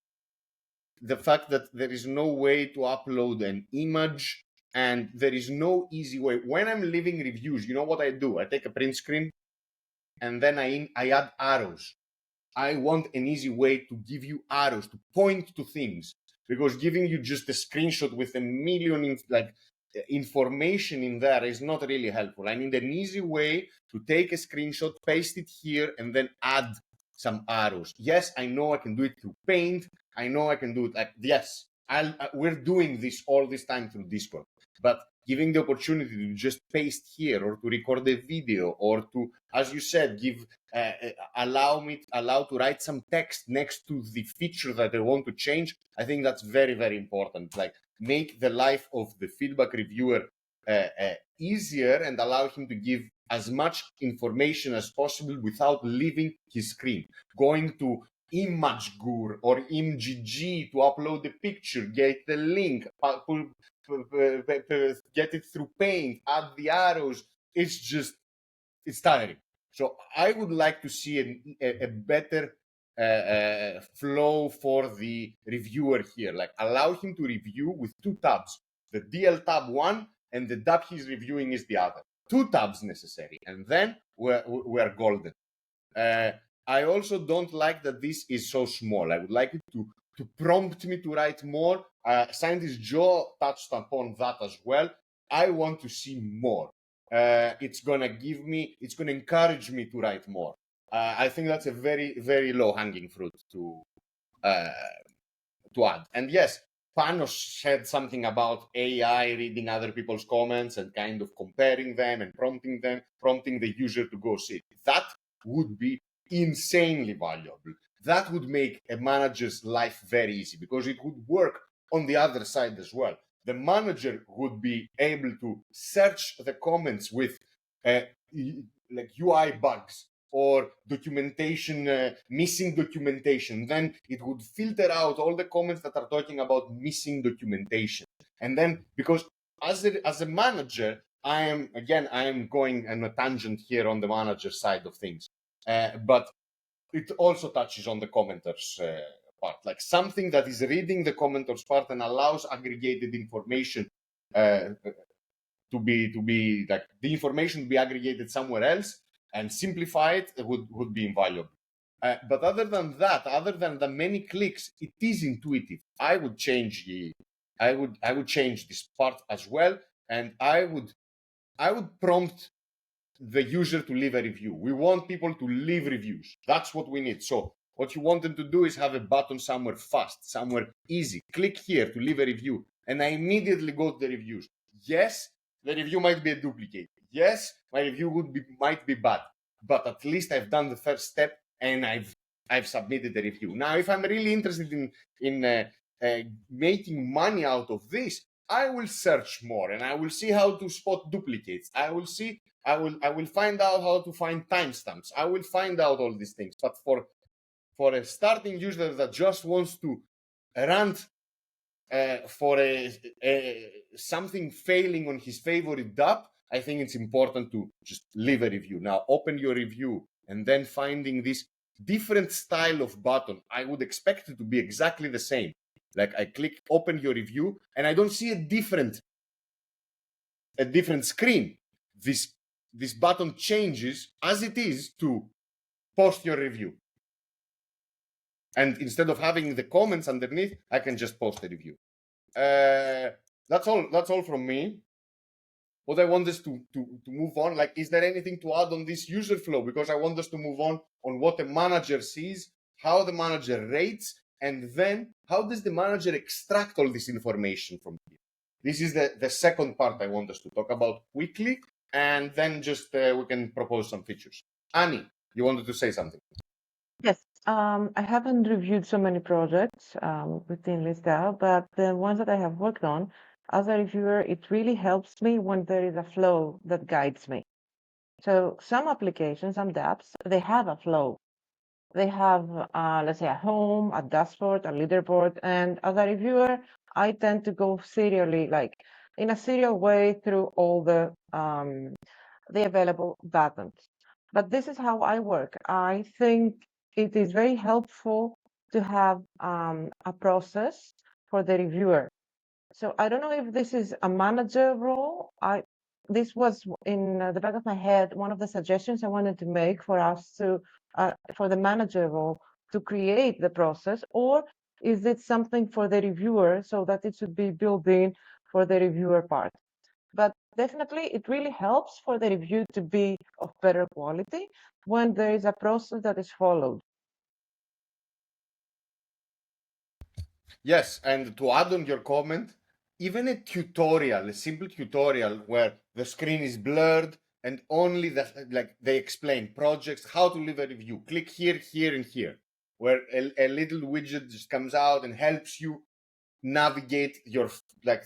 The fact that there is no way to upload an image and there is no easy way. When I'm leaving reviews, you know what I do? I take a print screen and then I add arrows. I want an easy way to give you arrows, to point to things, because giving you just a screenshot with a million information in there is not really helpful. I need an easy way to take a screenshot, paste it here, and then add some arrows. Yes, I know I can do it through Paint. I know I can do it. Yes, we're doing this all this time through Discord, but giving the opportunity to just paste here or to record a video or to, as you said, give allow to write some text next to the feature that I want to change. I think that's very, very important. Like make the life of the feedback reviewer easier and allow him to give as much information as possible without leaving his screen. Going to ImageGuru or ImGG to upload the picture, get the link, get it through Paint, add the arrows. It's tiring. So I would like to see a better flow for the reviewer here. Like allow him to review with two tabs. The DL tab one and the dApp he's reviewing is the other. Two tabs necessary, and then we're golden. I also don't like that this is so small. I would like it to prompt me to write more. Scientist Joe touched upon that as well. I want to see more. It's gonna encourage me to write more. I think that's a very, very low hanging fruit to add. And yes, Panos said something about AI reading other people's comments and kind of comparing them and prompting the user to go see it. That would be insanely valuable. That would make a manager's life very easy because it would work on the other side as well. The manager would be able to search the comments with like UI bugs or documentation, missing documentation. Then it would filter out all the comments that are talking about missing documentation. And then, because as a manager, I am going on a tangent here on the manager side of things. But it also touches on the commenters part, like something that is reading the commenters part and allows aggregated information to be like the information to be aggregated somewhere else and simplified would be invaluable. But other than that, other than the many clicks, it is intuitive. I would change this part as well, and I would prompt the user to leave a review. We want people to leave reviews. That's what we need. So what you want them to do is have a button somewhere fast, somewhere easy. Click here to leave a review. and I immediately go to the reviews. Yes, the review might be a duplicate. Yes, my review might be bad, but at least I've done the first step and I've submitted the review. Now, if I'm really interested in making money out of this, I will search more and I will see how to spot duplicates. I will find out how to find timestamps. I will find out all these things. But for a starting user that just wants to rant for something failing on his favorite dApp, I think it's important to just leave a review. Now, open your review and then finding this different style of button. I would expect it to be exactly the same. Like I click open your review and I don't see a different screen. This button changes as it is to post your review. And instead of having the comments underneath, I can just post a review. That's all from me. What I want us to move on, like, is there anything to add on this user flow? Because I want us to move on what the manager sees, how the manager rates, and then how does the manager extract all this information from here? This is the second part I want us to talk about quickly, and then just we can propose some features. Annie, you wanted to say something? Yes, I haven't reviewed so many projects within ListDAO, but the ones that I have worked on, as a reviewer, it really helps me when there is a flow that guides me. So some applications, some dApps, they have a flow. They have, let's say, a home, a dashboard, a leaderboard, and as a reviewer, I tend to go serially, like in a serial way through all the available buttons. But this is how I work. I think it is very helpful to have a process for the reviewer. So I don't know if this is a manager role. This was in the back of my head, one of the suggestions I wanted to make for us to, for the manager role to create the process, or is it something for the reviewer so that it should be built in for the reviewer part? But definitely, it really helps for the review to be of better quality when there is a process that is followed. Yes, and to add on your comment, even a tutorial, a simple tutorial where the screen is blurred and only like they explain projects, how to leave a review, click here, here, and here, where a little widget just comes out and helps you navigate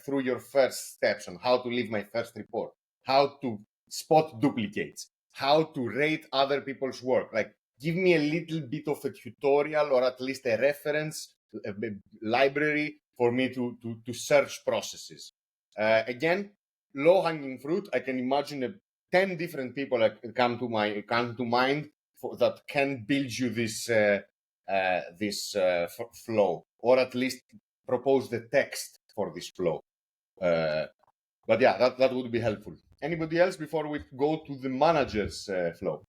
through your first steps on how to leave my first report, how to spot duplicates, how to rate other people's work. Like, give me a little bit of a tutorial or at least a reference, a library for me to search processes. Again, low hanging fruit. I can imagine 10 different people that come to mind that can build you this flow, or at least propose the text for this flow. But yeah, that would be helpful. Anybody else before we go to the manager's flow?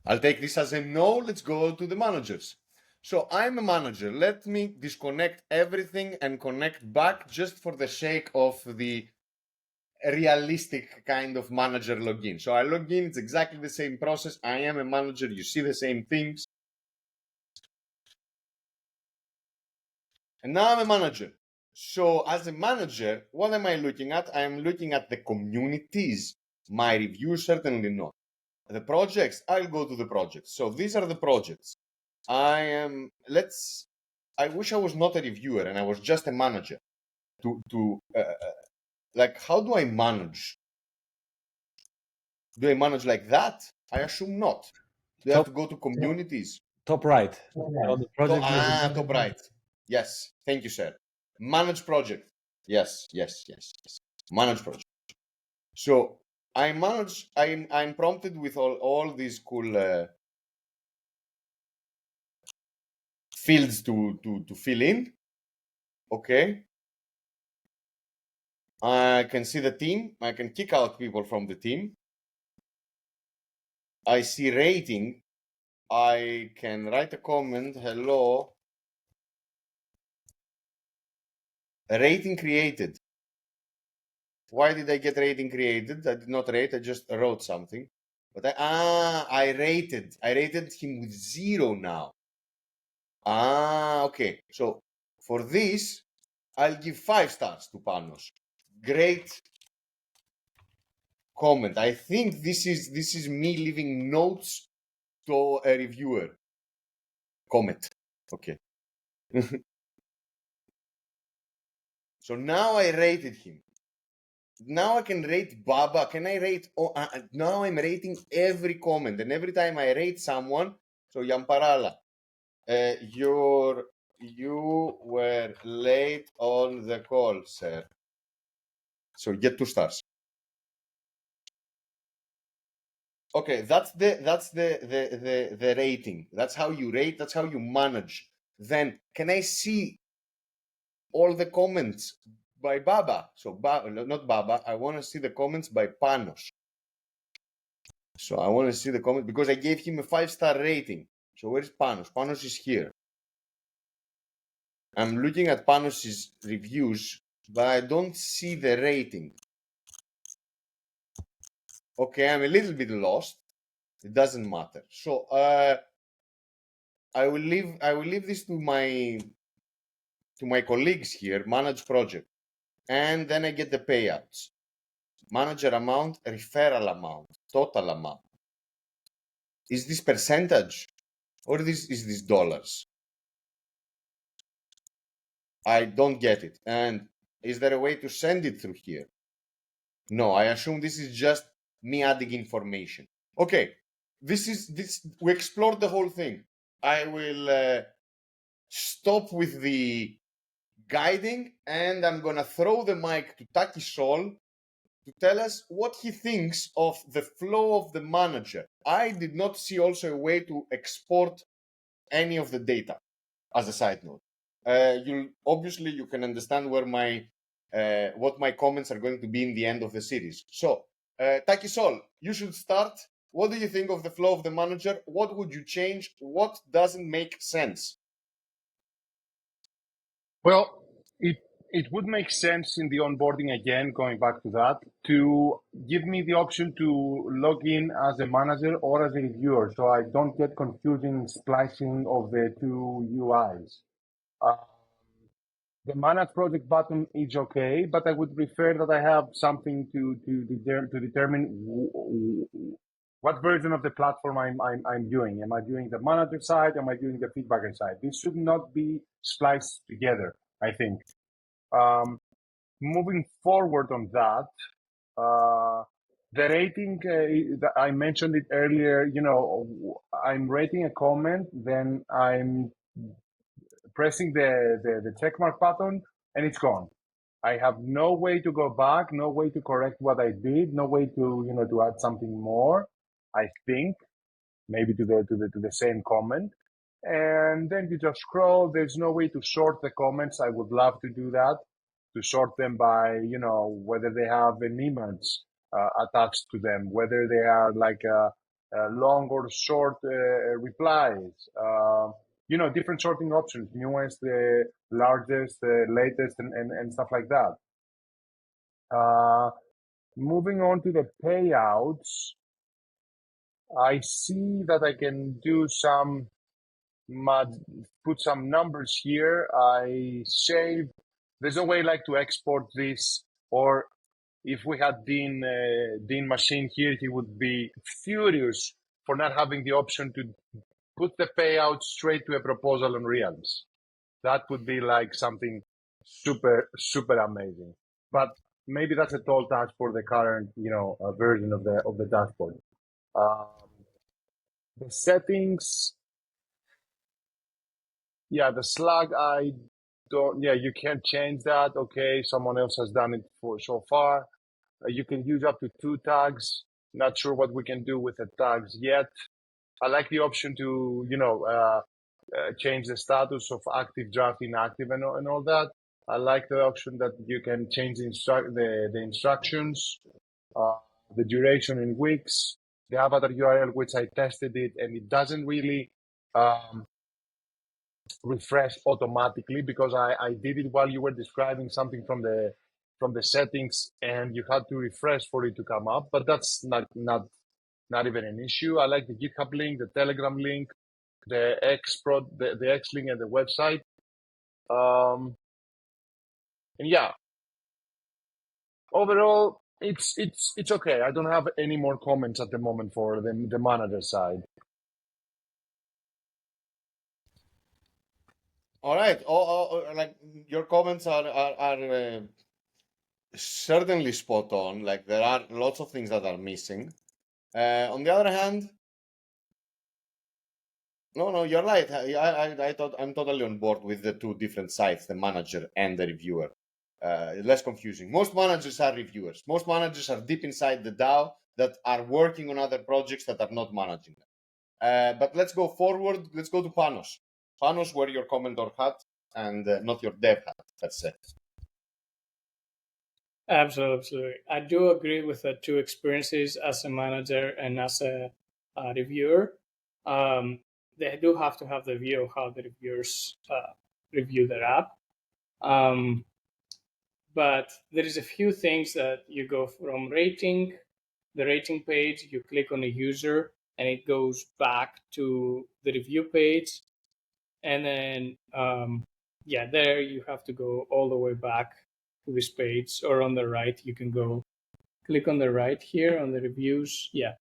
I'll take this as a no. Let's go to the managers. So I'm a manager. Let me disconnect everything and connect back just for the sake of the realistic kind of manager login. So I log in, it's exactly the same process. I am a manager. You see the same things. And now I'm a manager. So as a manager, what am I looking at? I am looking at the communities. My reviews, certainly not. The projects, I'll go to the projects. So these are the projects. I wish I was not a reviewer and I was just a manager. Like, how do I manage? Do I manage like that? I assume not. Do I have to go to communities? Top right. On the project Top right. Yes. Thank you, sir. Manage project. Yes. Manage project. So I'm prompted with all these cool fields to fill in. Okay. I can see the team. I can kick out people from the team. I see rating. I can write a comment. Hello. Rating created. Why did I get rating created? I did not rate. I just wrote something. But I rated him with 0 now. Okay. So for this, I'll give 5 stars to Panos. Great comment. I think this is me leaving notes to a reviewer. Comment. Okay. So now I rated him. Now I can rate Baba. Can I rate? Now I'm rating every comment, and every time I rate someone, so Yamparala, you were late on the call, sir. So get 2 stars. Okay, that's the rating. That's how you rate. That's how you manage. Then can I see all the comments by Baba? So not Baba. I want to see the comments by Panos. So I want to see the comment because I gave him a 5-star rating. So where's Panos? Panos is here. I'm looking at Panos's reviews, but I don't see the rating. Okay, I'm a little bit lost. It doesn't matter. So I will leave this to my colleagues here, manage project, and then I get the payouts. Manager amount, referral amount, total amount. Is this percentage or is this dollars? I don't get it. And is there a way to send it through here? No, I assume this is just me adding information. Okay, this. We explored the whole thing. I will stop with the guiding, and I'm gonna throw the mic to Taki Sol to tell us what he thinks of the flow of the manager. I did not see also a way to export any of the data as a side note. You can understand where my what my comments are going to be in the end of the series. So, Taki Sol, you should start. What do you think of the flow of the manager? What would you change? What doesn't make sense? Well, it would make sense in the onboarding, again, going back to that, to give me the option to log in as a manager or as a reviewer, so I don't get confusing splicing of the two UIs. The manage project button is okay, but I would prefer that I have something to determine what version of the platform I'm doing. Am I doing the manager side? Am I doing the feedbacker side? This should not be spliced together, I think. Moving forward on that, the rating, I mentioned it earlier, I'm rating a comment, then I'm pressing the check mark button, and it's gone. I have no way to go back, no way to correct what I did, no way to add something more. I think maybe to the same comment, and then you just scroll. There's no way to sort the comments. I would love to do that, to sort them by whether they have an image attached to them, whether they are like long or short replies. Different sorting options, newest, the largest, the latest, and stuff like that. Moving on to the payouts, I see that I can do put some numbers here. I save. There's no way like to export this, or if we had Dean Machine here, he would be furious for not having the option to put the payout straight to a proposal on Realms. That would be like something super, super amazing. But maybe that's a tall task for the current, version of the dashboard. The settings, yeah, the slug, I don't. Yeah, you can't change that. Okay, someone else has done it for so far. You can use up to 2 tags. Not sure what we can do with the tags yet. I like the option to, change the status of active, draft, inactive, and all that. I like the option that you can change the instructions, the duration in weeks, the avatar URL, which I tested it, and it doesn't really refresh automatically because I did it while you were describing something from the settings, and you had to refresh for it to come up. But that's not even an issue. I like the GitHub link, the Telegram link. the the X link and the website. And yeah, overall, it's okay. I don't have any more comments at the moment for the manager side. All right. Like your comments are certainly spot on. Like there are lots of things that are missing. On the other hand, no, you're right. I thought I'm totally on board with the two different sides, the manager and the reviewer. Less confusing. Most managers are reviewers. Most managers are deep inside the DAO that are working on other projects that are not managing them. But let's go forward. Let's go to Panos. Panos, wear your commenter hat and not your dev hat. That's it. Absolutely. I do agree with the two experiences as a manager and as a reviewer. They do have to have the view of how the reviewers review their app. But there is a few things that you go from rating, the rating page, you click on a user and it goes back to the review page. And then, there you have to go all the way back to this page, or on the right, you can go click on the right here on the reviews. Yeah.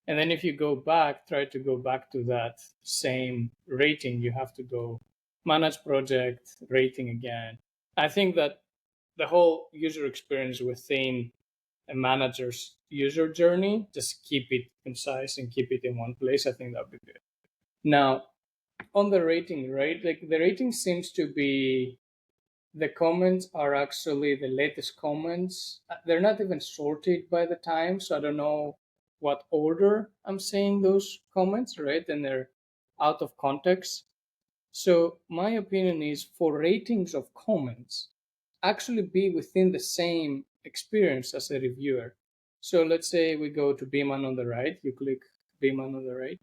And then if you go back, try to go back to that same rating, you have to go manage project, rating again. I think that the whole user experience within a manager's user journey, just keep it concise and keep it in one place. I think that would be good. Now, on the rating, right? Like the rating seems to be the comments are actually the latest comments. They're not even sorted by the time, so I don't know what order I'm saying those comments, right? And they're out of context. So my opinion is for ratings of comments, actually be within the same experience as a reviewer. So let's say we go to Beeman on the right, you click Beeman on the right.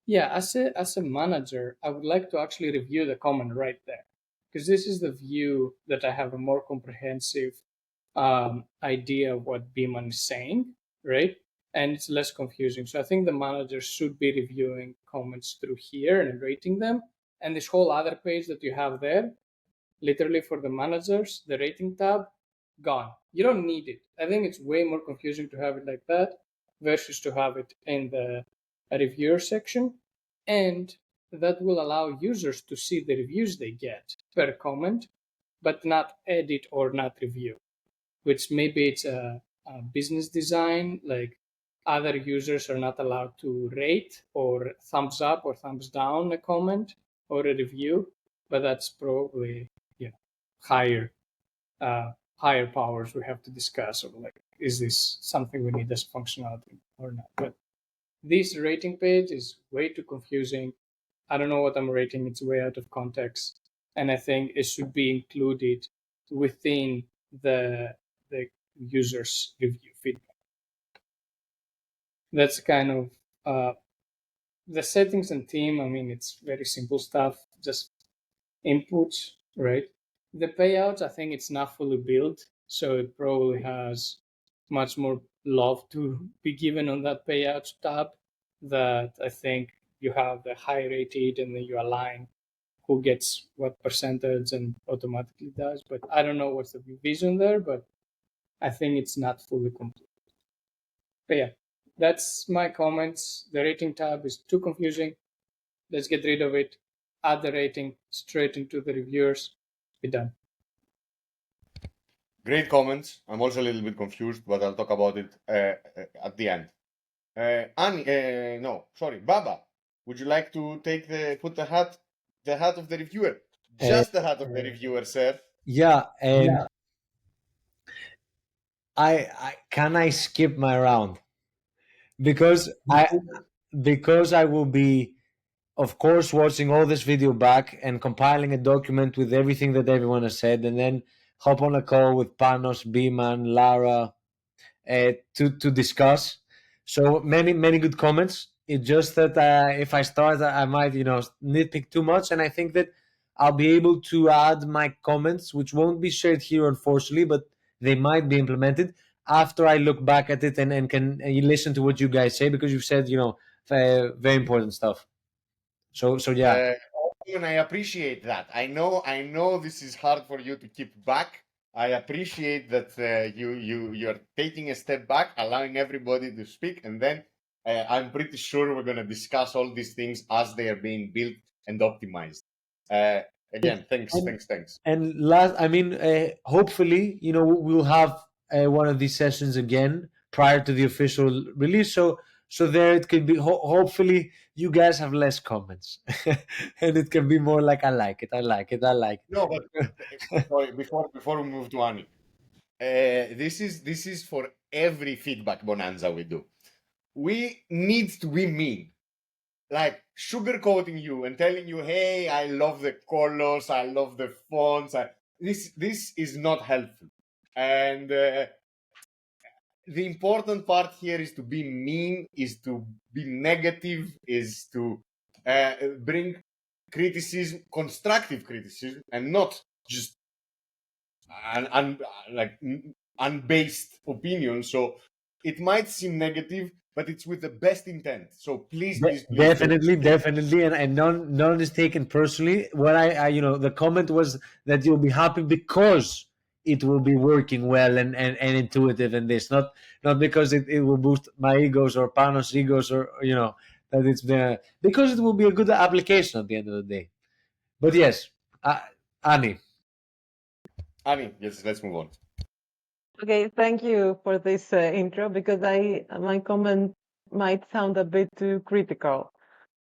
Yeah, as a manager, I would like to actually review the comment right there, because this is the view that I have a more comprehensive idea of what Beeman is saying, right? And it's less confusing. So I think the manager should be reviewing comments through here and rating them. And this whole other page that you have there, literally for the managers, the rating tab, gone. You don't need it. I think it's way more confusing to have it like that versus to have it in the reviewer section. And that will allow users to see the reviews they get per comment, but not edit or not review, which maybe it's a business design, like other users are not allowed to rate or thumbs up or thumbs down a comment or a review, but that's probably higher higher powers we have to discuss, or like, is this something we need as functionality or not? But this rating page is way too confusing. I don't know what I'm rating. It's way out of context, and I think it should be included within the user's review feedback. That's kind of the settings and theme. I mean, it's very simple stuff, just inputs, right? The payouts, I think it's not fully built, so it probably has much more love to be given on that payouts tab. That I think you have the high rated and then you align who gets what percentage and automatically does. But I don't know what's the vision there, but I think it's not fully complete. But yeah, that's my comments. The rating tab is too confusing. Let's get rid of it. Add the rating straight into the reviewers. Be done. Great comments. I'm also a little bit confused, but I'll talk about it at the end. Annie, no, sorry, Baba. Would you like to put the hat of the reviewer? Just the hat of the reviewer, sir. Yeah. I can I skip my round because I will be, of course, watching all this video back and compiling a document with everything that everyone has said, and then hop on a call with Panos, Beeman, Lara, to discuss. So many good comments. It's just that if I start, I might nitpick too much, and I think that I'll be able to add my comments, which won't be shared here, unfortunately, but they might be implemented after I look back at it and can listen to what you guys say, because you've said very important stuff. So yeah. And I appreciate that. I know this is hard for you to keep back. I appreciate that you're taking a step back, allowing everybody to speak, and then I'm pretty sure we're going to discuss all these things as they are being built and optimized. Again, thanks. And last, I mean, hopefully, we'll have one of these sessions again prior to the official release. So there it could be. Hopefully, you guys have less comments, and it can be more like I like it. No, but sorry, before we move to Annie, this is for every feedback bonanza we do. We need to be mean, like sugarcoating you and telling you, "Hey, I love the colors, I love the fonts." This is not helpful, and the important part here is to be mean, is to be negative, is to bring criticism, constructive criticism, and not just unbased opinion. So it might seem negative, but it's with the best intent. So please Definitely, and none is taken personally. What I the comment was that you'll be happy because it will be working well and intuitive, and this not because it will boost my egos or Panos' egos, or that it's because it will be a good application at the end of the day. But yes, Annie. Yes, let's move on. Okay, thank you for this intro, because my comment might sound a bit too critical.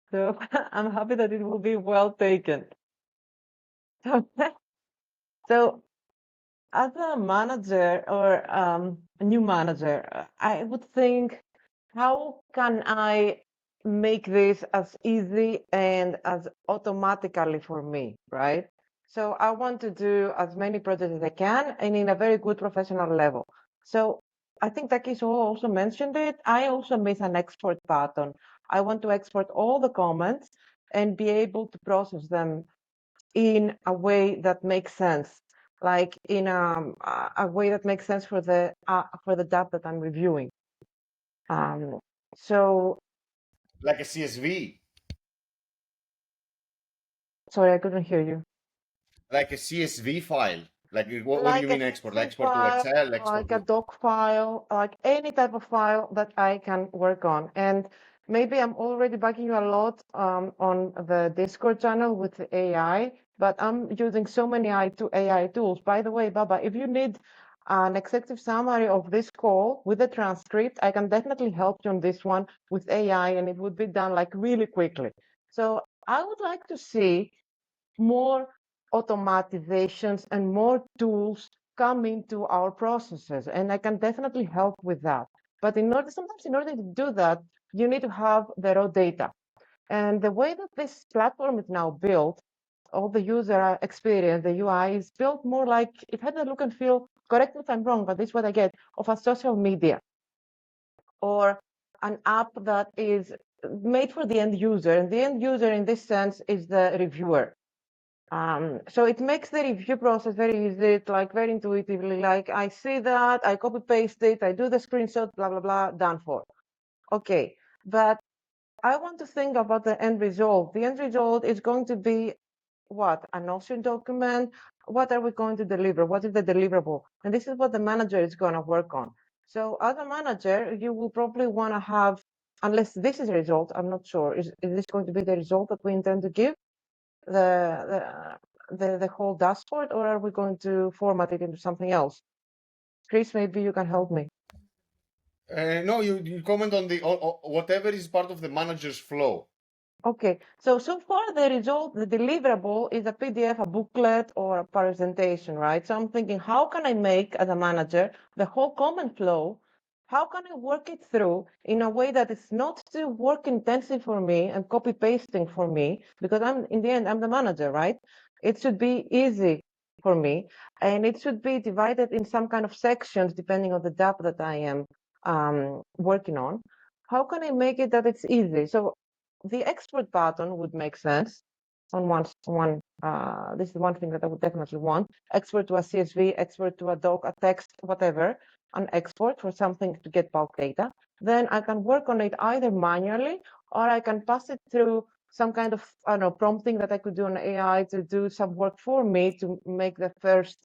So I'm happy that it will be well taken. So as a manager or a new manager, I would think, how can I make this as easy and as automatically for me, right? So I want to do as many projects as I can and in a very good professional level. So I think Takis also mentioned it. I also miss an export button. I want to export all the comments and be able to process them in a way that makes sense, like in a way that makes sense for the dApp that I'm reviewing. So like a CSV. sorry, I couldn't hear you. Like a CSV file. Like what do you Like a mean export? Like CSV export to file, Excel, export like a to... doc file, like any type of file that I can work on. And maybe I'm already backing you a lot on the Discord channel with the AI, but I'm using so many AI tools. By the way, Baba, if you need an executive summary of this call with the transcript, I can definitely help you on this one with AI, and it would be done like really quickly. So I would like to see more automatizations and more tools come into our processes, and I can definitely help with that. But sometimes in order to do that, you need to have the raw data. And the way that this platform is now built, all the user experience, the UI is built more like, it had a look and feel, correct me if I'm wrong, but this is what I get, of a social media or an app that is made for the end user. And the end user in this sense is the reviewer. So it makes the review process very easy, like very intuitively, like I see that, I copy paste it, I do the screenshot, blah, blah, blah, done for. Okay, but I want to think about the end result. The end result is going to be what? A Notion document. What are we going to deliver? What is the deliverable? And this is what the manager is going to work on. So as a manager, you will probably want to have, unless this is a result, I'm not sure, is this going to be the result that we intend to give? The whole dashboard, or are we going to format it into something else? Chris, maybe you can help me. No, you comment on the whatever is part of the manager's flow. Okay, so far the result, the deliverable is a PDF, a booklet, or a presentation, right? So I'm thinking, how can I make, as a manager, the whole comment flow? How can I work it through in a way that it's not too work intensive for me and copy pasting for me? Because in the end, I'm the manager, right? It should be easy for me, and it should be divided in some kind of sections depending on the dApp that I am working on. How can I make it that it's easy? So the export button would make sense on one. This is one thing that I would definitely want. Export to a CSV, export to a doc, a text, whatever, an export for something to get bulk data. Then I can work on it either manually, or I can pass it through some kind of, I don't know, prompting that I could do on AI to do some work for me to make the first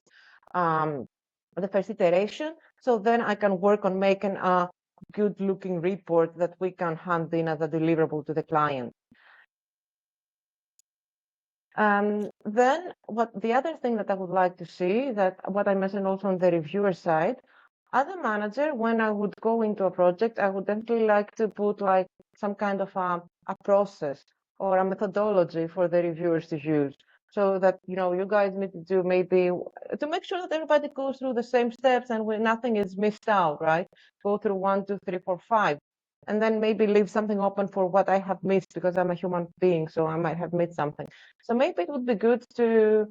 iteration. So then I can work on making a good looking report that we can hand in as a deliverable to the client. Then the other thing that I would like to see, that what I mentioned also on the reviewer side, as a manager, when I would go into a project, I would definitely like to put like some kind of a process or a methodology for the reviewers to use, so that you guys need to do maybe to make sure that everybody goes through the same steps and when nothing is missed out, right? Go through 1, 2, 3, 4, 5, and then maybe leave something open for what I have missed, because I'm a human being, so I might have missed something. So maybe it would be good to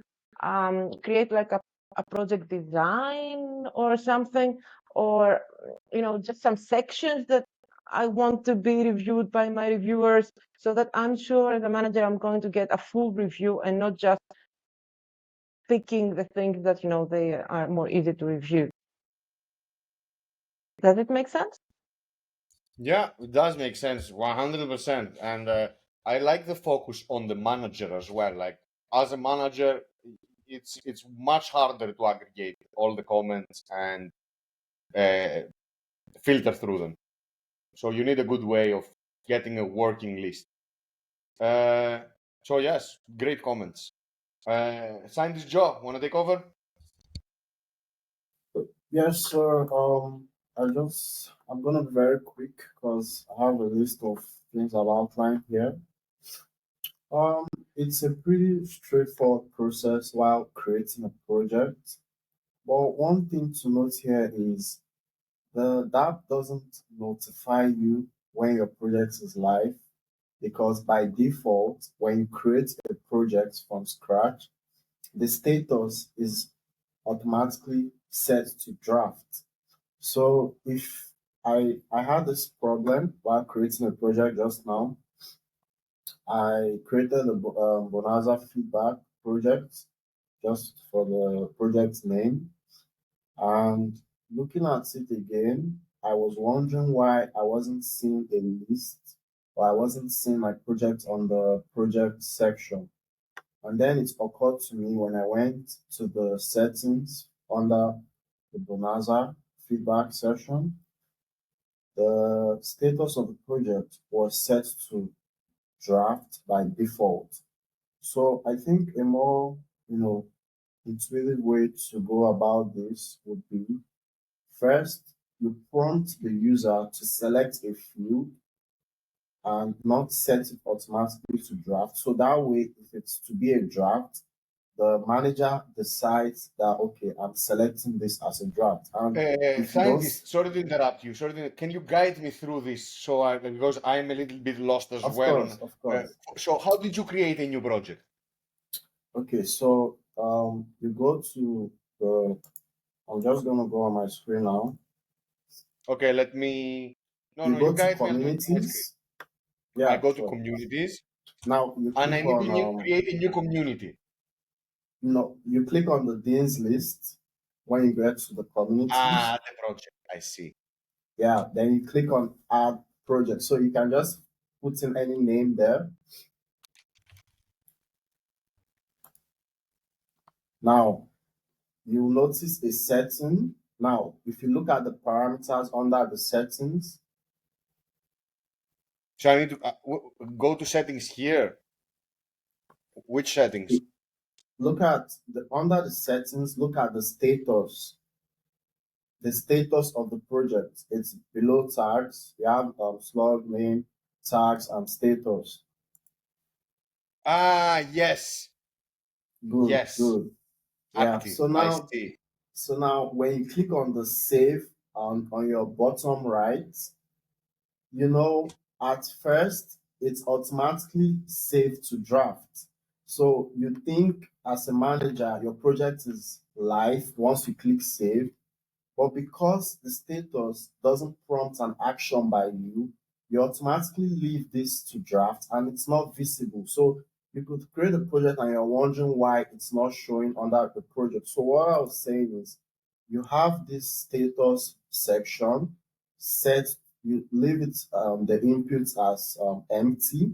create like a project design or something, or just some sections that I want to be reviewed by my reviewers, so that I'm sure as a manager I'm going to get a full review and not just picking the things that they are more easy to review. Does it make sense? Yeah, it does make sense, 100%. And I like the focus on the manager as well. Like as a manager, it's much harder to aggregate all the comments and filter through them. So you need a good way of getting a working list. So yes, great comments. Scientist Joe, want to take over? Yes, sir. I'm gonna be very quick because I have a list of things I'll outline here. Um, it's a pretty straightforward process while creating a project. But one thing to note here is the dApp doesn't notify you when your project is live, because by default, when you create a project from scratch, the status is automatically set to draft. So if I had this problem while creating a project just now, I created a Bonanza feedback project just for the project name. And looking at it again, I was wondering why I wasn't seeing a list, or I wasn't seeing my project on the project section. And then it occurred to me when I went to the settings under the Bonanza feedback section, the status of the project was set to draft by default. So I think a more, intuitive way to go about this would be, first, you prompt the user to select a field and not set it automatically to draft. So that way, if it's to be a draft, the manager decides that, okay, I'm selecting this as a draft. And if you don't, Scientist, sorry to interrupt you. Can you guide me through this because I'm a little bit lost as well on. of course. So how did you create a new project? Okay, so you go to the, I'm just gonna go on my screen now. Okay, let me. No, You no, you go to guide me. I'll do it on my screen. communities. I Yeah, go to sure. communities, Now you and I click need on to create a new community. no, you click on the deans list when you get to the communities. The project. I see. Yeah, then you click on add project. So you can just put in any name there. Now you'll notice a setting. Now, if you look at the parameters under the settings, So I need to go to settings here. Which settings? look at the under the settings, look at the status. The status of the project. It's below tags. You have slug name, tags, and status. Yes. Good, Yes. good. Yeah. Active. I see. So now when you click on the save on your bottom right, at first it's automatically saved to draft. So you think as a manager, your project is live once you click save, but because the status doesn't prompt an action by you, you automatically leave this to draft and it's not visible. So you could create a project and you're wondering why it's not showing under the project. So what I was saying is you have this status section set, you leave it the inputs as empty,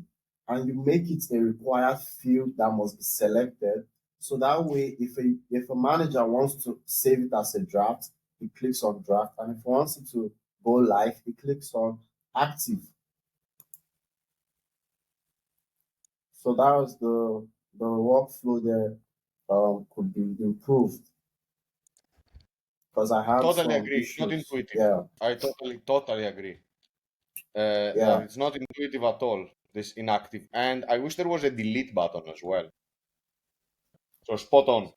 and you make it a required field that must be selected. So that way, if a manager wants to save it as a draft, he clicks on draft, and if he wants it to go live, he clicks on active. So that was the workflow there could be improved because I had Totally some agree. Not issues. intuitive. Yeah, I totally agree. That yeah, it's not intuitive at all, this inactive. And I wish there was a delete button as well. So spot on.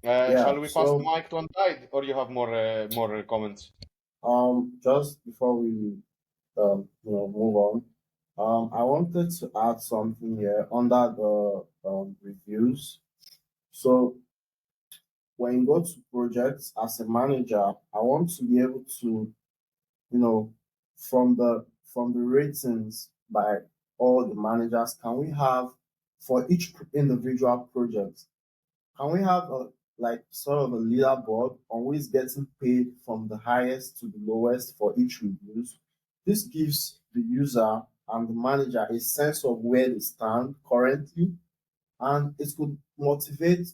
yeah. Shall we pass the So mic to Untied, or you have more comments? just before we move on, I wanted to add something here under the reviews. So when you go to projects as a manager, I want to be able to, you know, from the ratings by all the managers, can we have for each individual project, can we have a like sort of a leaderboard on who is getting paid from the highest to the lowest for each reviews? This gives the user and the manager a sense of where they stand currently, and it could motivate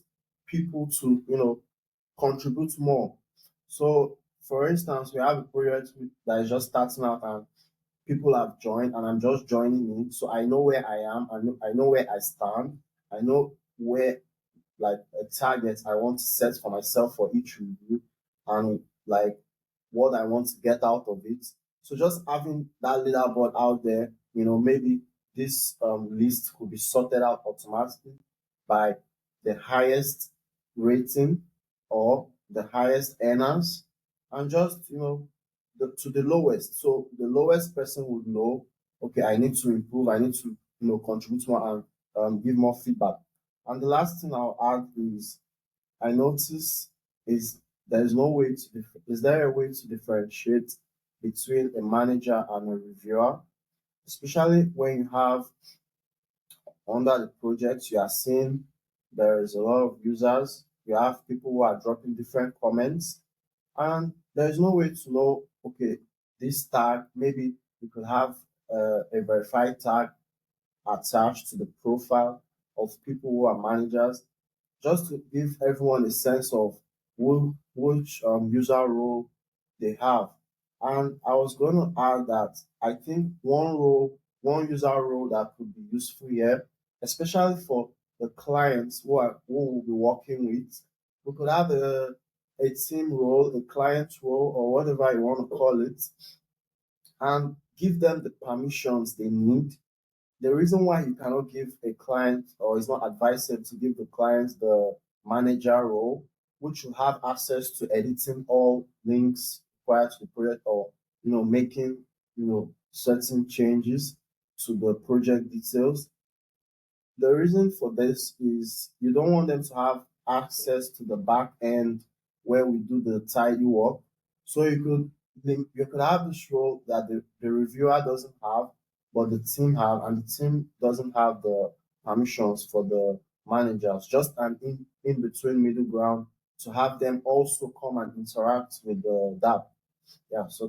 people to, contribute more. So, for instance, we have a project that is just starting out and people have joined, and I'm just joining in. So I know where I am, I know where I stand, I know where like a target I want to set for myself for each review and like what I want to get out of it. So just having that leaderboard out there, maybe this list could be sorted out automatically by the highest rating or the highest earners and just, to the lowest. So the lowest person would know, okay, I need to improve, I need to, contribute more and give more feedback. And the last thing I'll add is I notice is there is no way to is there a way to differentiate between a manager and a reviewer, especially when you have under the project you are seeing there is a lot of users, you have people who are dropping different comments, and there is no way to know, okay, this tag maybe you could have a verified tag attached to the profile of people who are managers just to give everyone a sense of which user role they have. And I was going to add that I think one user role that could be useful here, especially for the clients who will be working with, we could have a team role, a client role, or whatever you want to call it, and give them the permissions they need. The reason why you cannot give a client or it's not advisable to give the client the manager role, which will have access to editing all links prior to the project or making certain changes to the project details. The reason for this is you don't want them to have access to the back end where we do the tidy work. So you could have this role that the reviewer doesn't have, but the team have, and the team doesn't have the permissions for the managers. Just an in between middle ground to have them also come and interact with the dApp. Yeah, so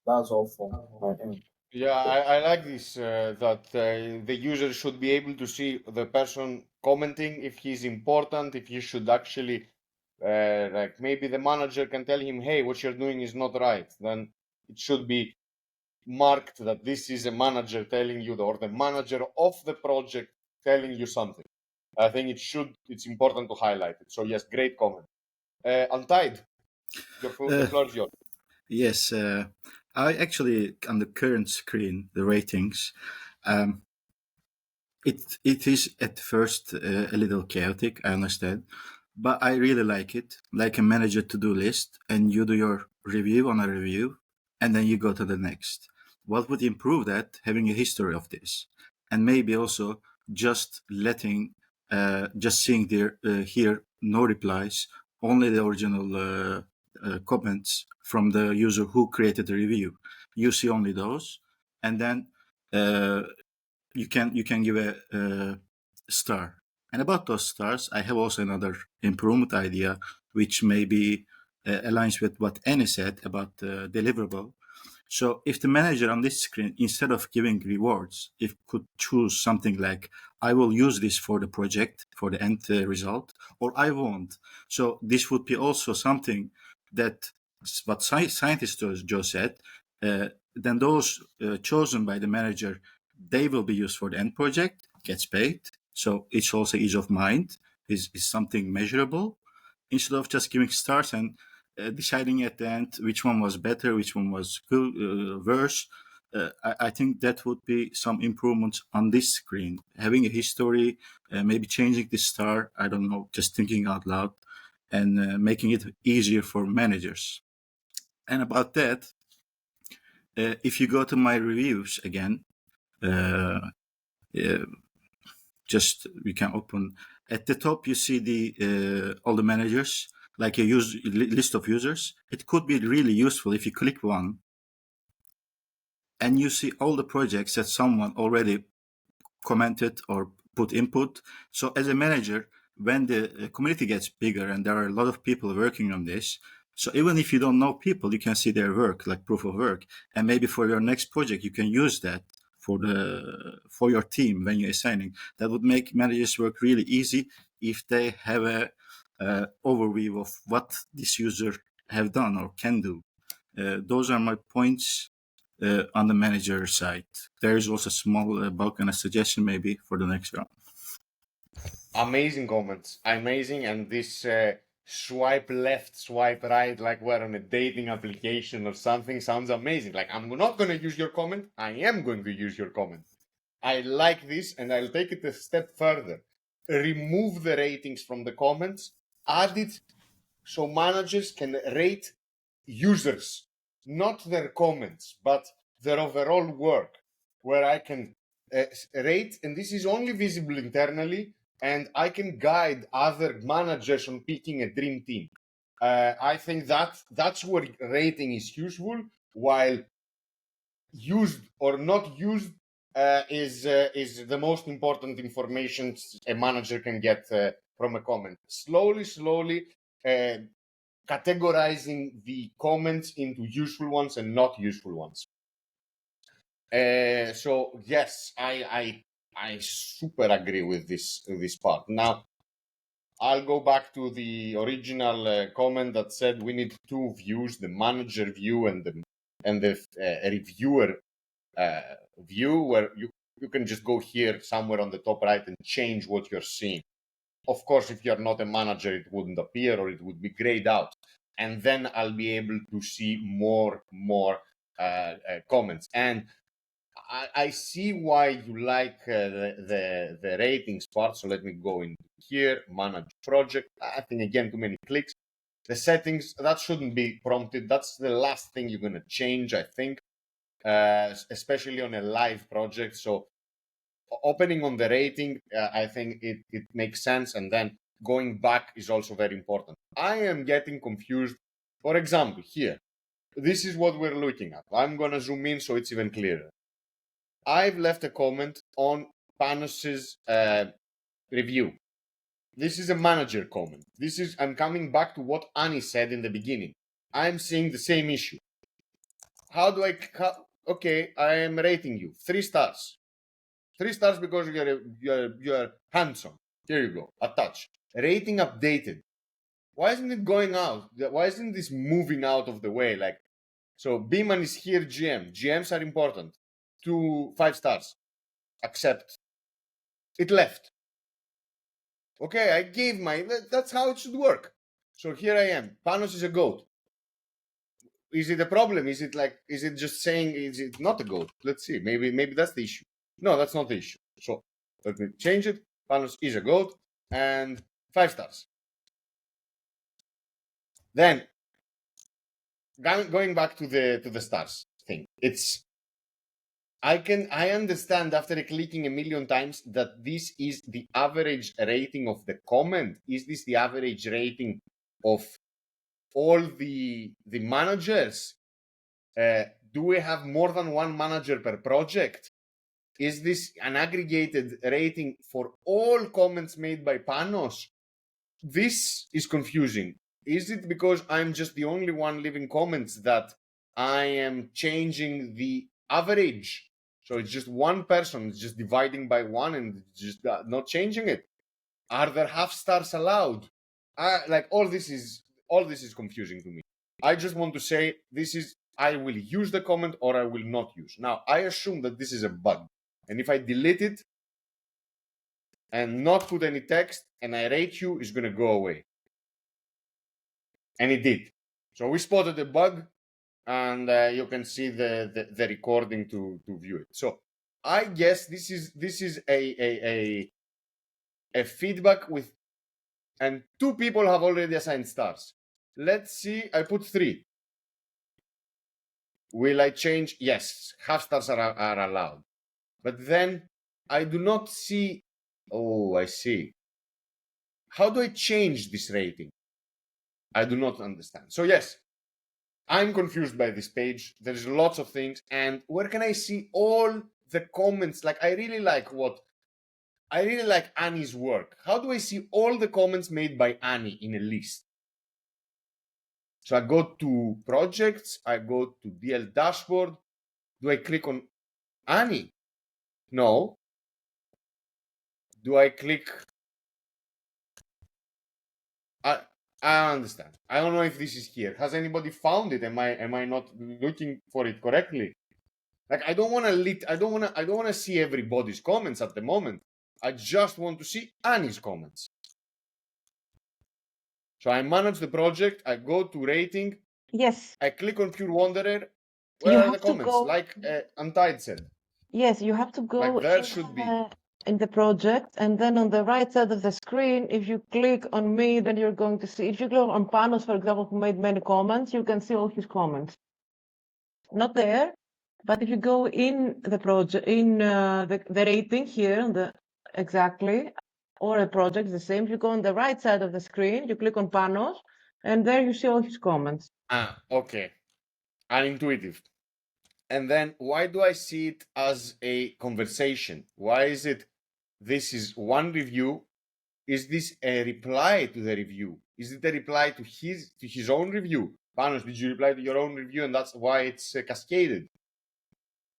that's all from my end. Yeah, I like this that the user should be able to see the person commenting if he's important, if he should actually like maybe the manager can tell him, hey, what you're doing is not right. Then it should be marked that this is a manager telling you, or the manager of the project telling you something. I think it's important to highlight it. So yes, great comment. Untied, the Uh, floor is yours. yes, I actually, on the current screen, the ratings, um, it is at first a little chaotic, I understand, but I really like it, like a manager to-do list, and you do your review on a review, and then you go to the next. What would improve that? Having a history of this, and maybe also just letting, just seeing there here no replies, only the original comments from the user who created the review. You see only those, and then. Uh, you can give a star. And about those stars, I have also another improvement idea, which maybe aligns with what Annie said about deliverable. So if the manager on this screen, instead of giving rewards, if could choose something like, I will use this for the project, for the end result, or I won't. So this would be also something that what scientists Joe said, then those chosen by the manager, they will be used for the end project, gets paid. So it's also ease of mind, is something measurable, instead of just giving stars and deciding at the end which one was better, which one was good, worse. I think that would be some improvements on this screen. Having a history, maybe changing the star, I don't know, just thinking out loud, and making it easier for managers. And about that, if you go to my reviews again, just we can open at the top. You see the all the managers, like a list of users. It could be really useful if you click one, and you see all the projects that someone already commented or put input. So as a manager, when the community gets bigger and there are a lot of people working on this, so even if you don't know people, you can see their work, like proof of work, and maybe for your next project you can use that for your team when you're assigning. That would make managers work really easy if they have a overview of what this user have done or can do. Those are my points on the manager side. There is also a small bug and a suggestion maybe for the next round. Amazing comments, amazing, and this swipe left, swipe right, like we're on a dating application or something, sounds amazing. Like, I'm not going to use your comment, I am going to use your comment. I like this, and I'll take it a step further. Remove the ratings from the comments, add it so managers can rate users, not their comments, but their overall work, where I can rate, and this is only visible internally, and I can guide other managers on picking a dream team. I think that's where rating is useful, while used or not used is the most important information a manager can get from a comment. Slowly categorizing the comments into useful ones and not useful ones. So yes, I super agree with this part. Now I'll go back to the original comment that said we need two views: the manager view and the reviewer view, where you can just go here somewhere on the top right and change what you're seeing. Of course, if you're not a manager, it wouldn't appear, or it would be grayed out. And then I'll be able to see more comments. And I see why you like the ratings part. So let me go in here, manage project. I think, again, too many clicks. The settings, that shouldn't be prompted. That's the last thing you're going to change, I think, especially on a live project. So opening on the rating, I think it makes sense. And then going back is also very important. I am getting confused. For example, here, this is what we're looking at. I'm going to zoom in so it's even clearer. I've left a comment on Panos's review. This is a manager comment. I'm coming back to what Annie said in the beginning. I'm seeing the same issue. Okay, I am rating you 3 stars. 3 stars because you're handsome. Here you go. Attach. Rating updated. Why isn't it going out? Why isn't this moving out of the way? Like, so Beeman is here, GM. GMs are important. 5 stars. Accept. It left. Okay, I gave that's how it should work. So here I am. Panos is a goat. Is it a problem? Is it just saying, is it not a goat? Let's see. Maybe that's the issue. No, that's not the issue. So let me change it. Panos is a goat and 5 stars. Then going back to the stars thing, I understand after clicking a million times that this is the average rating of the comment. Is this the average rating of all the managers? Do we have more than one manager per project? Is this an aggregated rating for all comments made by Panos? This is confusing. Is it because I'm just the only one leaving comments that I am changing the average. So it's just one person, it's just dividing by one and just not changing it. Are there half stars allowed? Like all this is confusing to me. I just want to say this is, I will use the comment or I will not use. Now I assume that this is a bug, and if I delete it and not put any text and I rate you, it's gonna go away. And it did. So we spotted a bug, and you can see the recording to view it. So I guess this is a feedback with, and 2 people have already assigned stars. Let's see, I put 3. Will I change? Yes, half stars are allowed. But then I do not see, oh, I see. How do I change this rating? I do not understand. So yes, I'm confused by this page. There's lots of things. And where can I see all the comments? Like, I really like Annie's work. How do I see all the comments made by Annie in a list? So I go to projects, I go to DL dashboard. Do I click on Annie? No. Do I click? I understand. I don't know if this is here. Has anybody found it? Am I not looking for it correctly? Like, I don't want to see everybody's comments at the moment. I just want to see Annie's comments. So I manage the project. I go to rating. Yes. I click on Pure Wanderer. You Where are have the to comments? go. Like Untied said. Yes, you have to go Like there should be. in the project, and then on the right side of the screen, if you click on me, then you're going to see. If you click on Panos, for example, who made many comments, you can see all his comments. Not there, but if you go in the project, in the rating here, on the exactly, or a project the same. If you go on the right side of the screen, you click on Panos, and there you see all his comments. Okay. Unintuitive. And then why do I see it as a conversation? Why is it this is one review? Is this a reply to the review? Is it a reply to his own review? Panos, did you reply to your own review and that's why it's cascaded?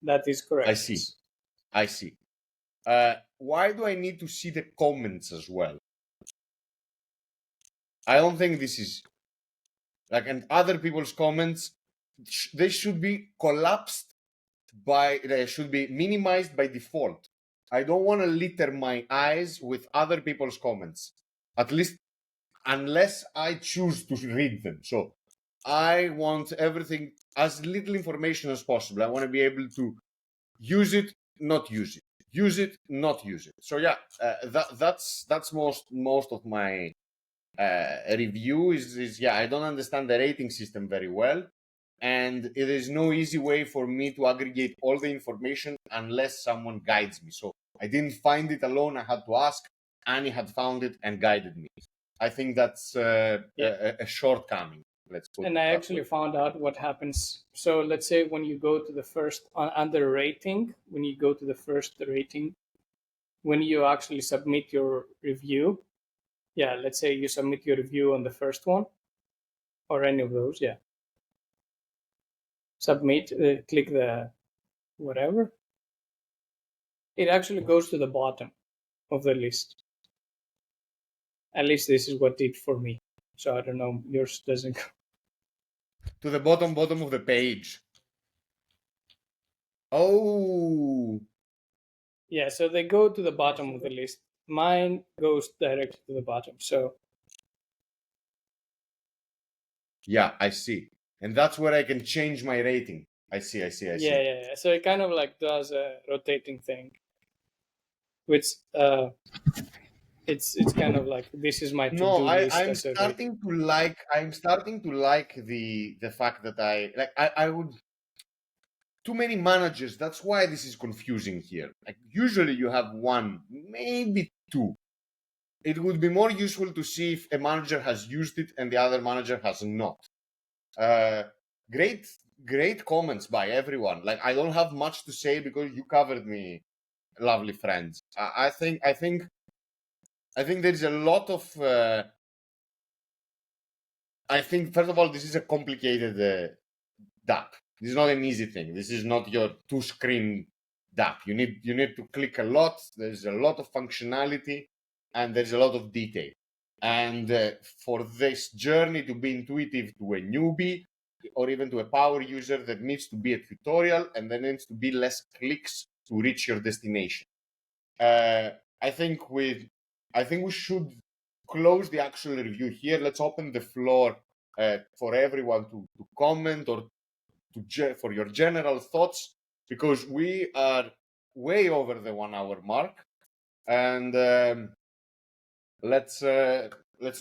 That is correct. I see. Why do I need to see the comments as well? I don't think this is like, and other people's comments, they should be collapsed they should be minimized by default. I don't want to litter my eyes with other people's comments, at least unless I choose to read them. So I want everything, as little information as possible. I want to be able to use it, not use it, use it, not use it. So yeah, that's most of my review is yeah, I don't understand the rating system very well, and it is no easy way for me to aggregate all the information unless someone guides me. So I didn't find it alone. I had to ask. Annie had found it and guided me. I think that's a shortcoming. Let's put and I actually found out what happens. So let's say when you go to the first under rating, when you go to the first rating, when you actually submit your review, yeah, let's say you submit your review on the first one or any of those, yeah. Submit, click the whatever. It actually goes to the bottom of the list. At least this is what it did for me. So I don't know, yours doesn't go. To the bottom of the page. Oh. Yeah, so they go to the bottom of the list. Mine goes directly to the bottom. So yeah, I see. And that's where I can change my rating. I see. Yeah. So it kind of like does a rotating thing, which it's kind of like this is my to-do list. I'm starting to like the fact that I would, too many managers. That's why this is confusing here. Like usually you have one, maybe two. It would be more useful to see if a manager has used it and the other manager has not. Great comments by everyone. Like I don't have much to say because you covered me, lovely friends. I think there's a lot of. I think first of all, this is a complicated dApp. This is not an easy thing. This is not your two-screen dApp. You need to click a lot. There's a lot of functionality, and there's a lot of detail. And for this journey to be intuitive to a newbie or even to a power user, there needs to be a tutorial, and there needs to be less clicks to reach your destination. I think we should close the actual review here. Let's open the floor for everyone to comment or for your general thoughts, because we are way over the 1 hour mark, and let's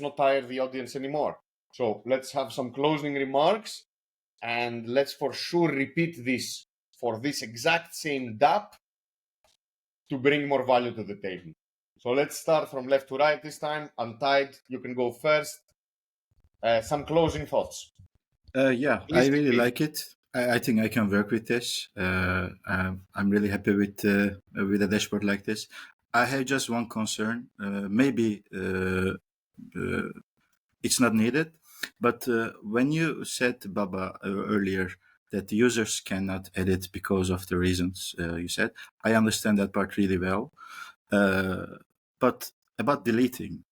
not tire the audience anymore. So let's have some closing remarks, and let's for sure repeat this for this exact same dApp to bring more value to the table. So let's start from left to right this time. Untied, you can go first. Some closing thoughts. Yeah, Please I really begin. like it. I think I can work with this. I'm really happy with a dashboard like this. I have just one concern. Maybe it's not needed, but when you said, Baba, earlier that the users cannot edit because of the reasons you said, I understand that part really well. But about deleting,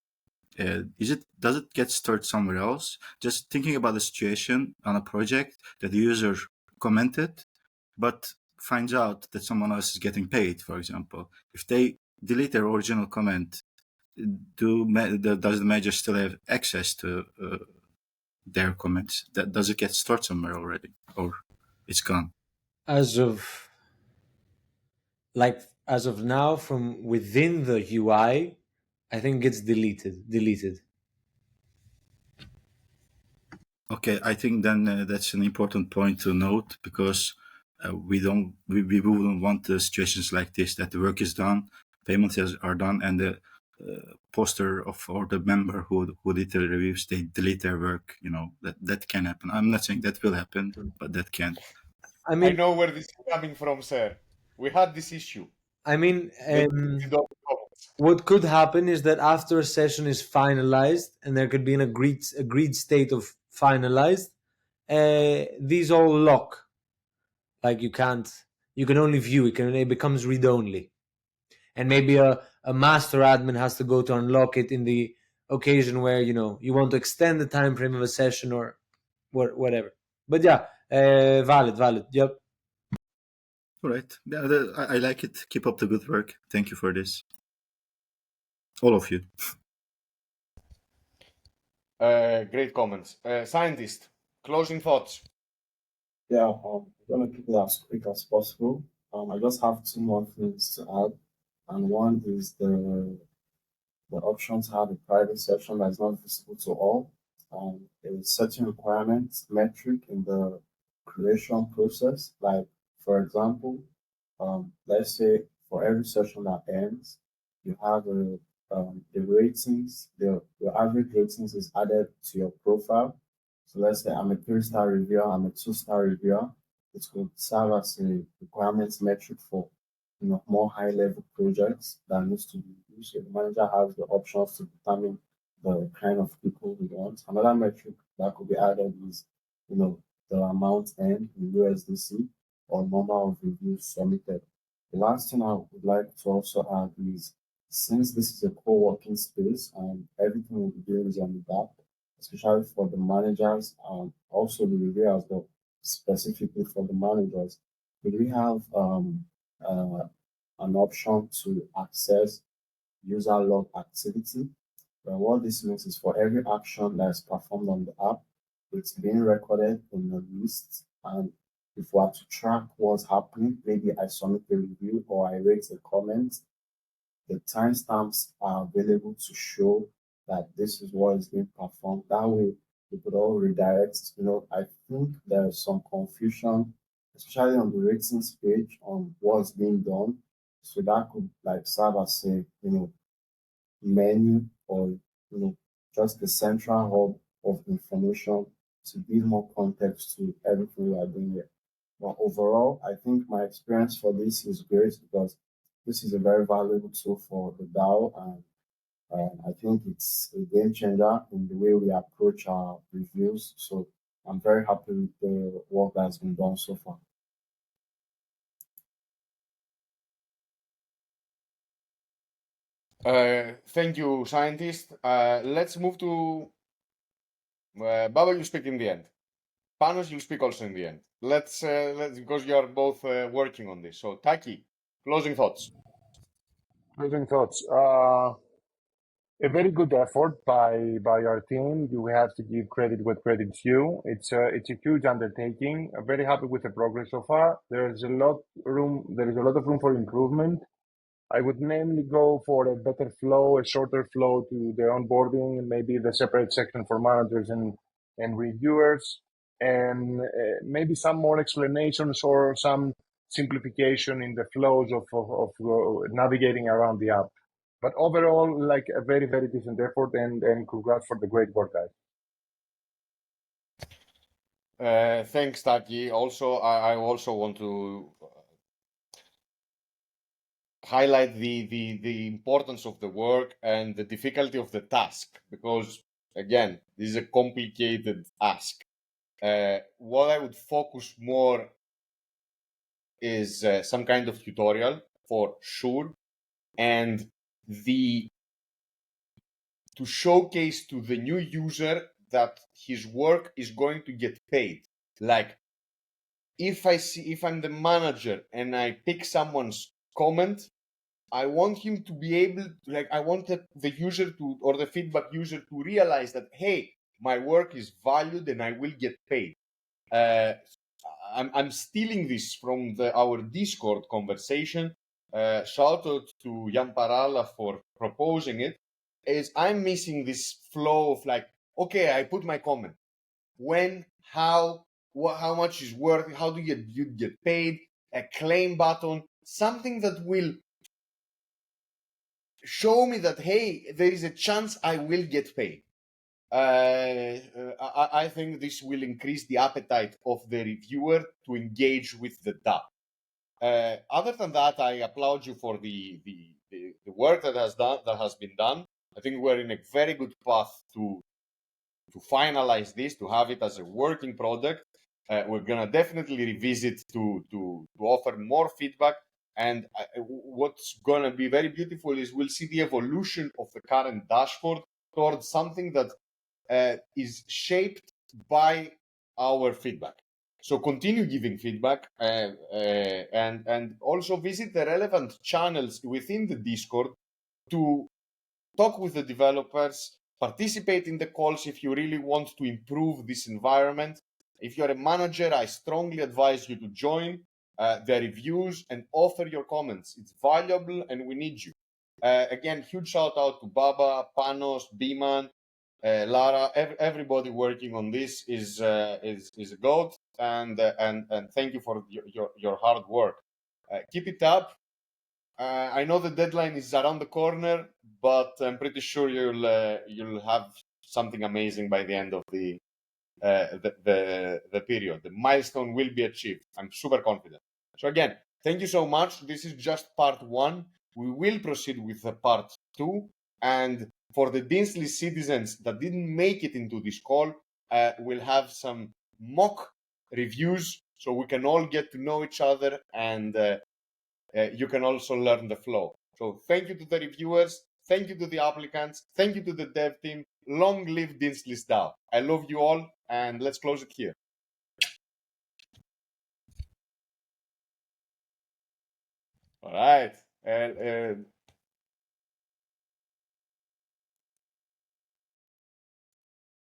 does it get stored somewhere else? Just thinking about the situation on a project that the user commented, but finds out that someone else is getting paid, for example. If they delete their original comment, does the manager still have access to their comments? Does it get stored somewhere already, or it's gone? As of now, from within the UI, I think it's deleted. Okay, I think then that's an important point to note, because we wouldn't want situations like this, that the work is done, payments are done, and the poster of or the member who did the reviews, they delete their work. That can happen. I'm not saying that will happen, but that can. I I mean, know where this is coming from, sir. We had this issue. They deleted all the comments. what could happen is that after a session is finalized and there could be an agreed state of finalized, these all lock. Like you can only view it becomes read only, and maybe a master admin has to go to unlock it in the occasion where you want to extend the time frame of a session or whatever. But yeah, valid. Yep. All right. Yeah, I like it. Keep up the good work. Thank you for this, all of you. Great comments. Scientist, closing thoughts. Yeah, I'm gonna keep it as quick as possible. I just have two more things to add, and one is the option to have a private session that is not visible to all. There is certain requirements, metric in the creation process. Like, for example, let's say for every session that ends, you have the ratings, your average ratings is added to your profile. So let's say I'm a 3-star reviewer, I'm a 2-star reviewer. It could serve as a requirements metric for more high level projects that needs to be used. So the manager has the options to determine the kind of people we want. Another metric that could be added is, the amount earned in USDC or number of reviews submitted. The last thing I would like to also add is, since this is a co-working space and everything we'll be doing is on the app, especially for the managers and also the reviewers, but specifically for the managers, we have uh, an option to access user log activity. And what this means is for every action that is performed on the app, it's being recorded in a list. And if we are to track what's happening, maybe I submit a review or I rate a comment, the timestamps are available to show that this is what is being performed. That way, we could all redirect. I think there is some confusion, especially on the ratings page, on what's being done. So that could serve as a menu, or just the central hub of information to give more context to everything we are doing here. But overall, I think my experience for this is great, because this is a very valuable tool for the DAO, and I think it's a game changer in the way we approach our reviews. So I'm very happy with the work that's been done so far. Thank you, scientist. Let's move to Baba. You speak in the end. Panos, you speak also in the end. Let's because you are both working on this. So Taki, closing thoughts. Closing thoughts. A very good effort by our team. You have to give credit where credit's due. It's a huge undertaking. I'm very happy with the progress so far. There is a lot of room for improvement. I would namely go for a better flow, a shorter flow to the onboarding, and maybe the separate section for managers and reviewers, and maybe some more explanations or some simplification in the flows of navigating around the app. But overall, like a very, very decent effort, and congrats for the great work, guys. Thanks, Taki. Also, I also want to highlight the importance of the work and the difficulty of the task, because again, this is a complicated ask. What I would focus more is some kind of tutorial for sure, and to showcase to the new user that his work is going to get paid. Like, if I'm the manager and I pick someone's comment, I want him to be able to, like, I want the user to, or the feedback user to realize that, hey, my work is valued and I will get paid. I'm stealing this from our Discord conversation. Shout out to Yamparala for proposing it. Is I'm missing this flow of like, okay, I put my comment. When, how much is worth? How do you get paid? A claim button, something that will show me that, hey, there is a chance I will get paid. I think this will increase the appetite of the reviewer to engage with the dApp. Other than that, I applaud you for the work that has been done. I think we're in a very good path to finalize this, to have it as a working product. We're gonna definitely revisit to offer more feedback. And what's gonna be very beautiful is we'll see the evolution of the current dashboard towards something that is shaped by our feedback. So continue giving feedback, and also visit the relevant channels within the Discord to talk with the developers, participate in the calls if you really want to improve this environment. If you're a manager, I strongly advise you to join the reviews and offer your comments. It's valuable and we need you. Again, huge shout out to Baba, Panos, Biman, Lara, everybody working on this is a goat, and thank you for your hard work. Keep it up. I know the deadline is around the corner, but I'm pretty sure you'll have something amazing by the end of the period. The milestone will be achieved. I'm super confident. So again, thank you so much. This is just part one. We will proceed with the part two, and for the Dinsley citizens that didn't make it into this call, we'll have some mock reviews so we can all get to know each other, and you can also learn the flow. So thank you to the reviewers, thank you to the applicants, thank you to the dev team. Long live Dinsley's DAO. I love you all, and let's close it here. All right.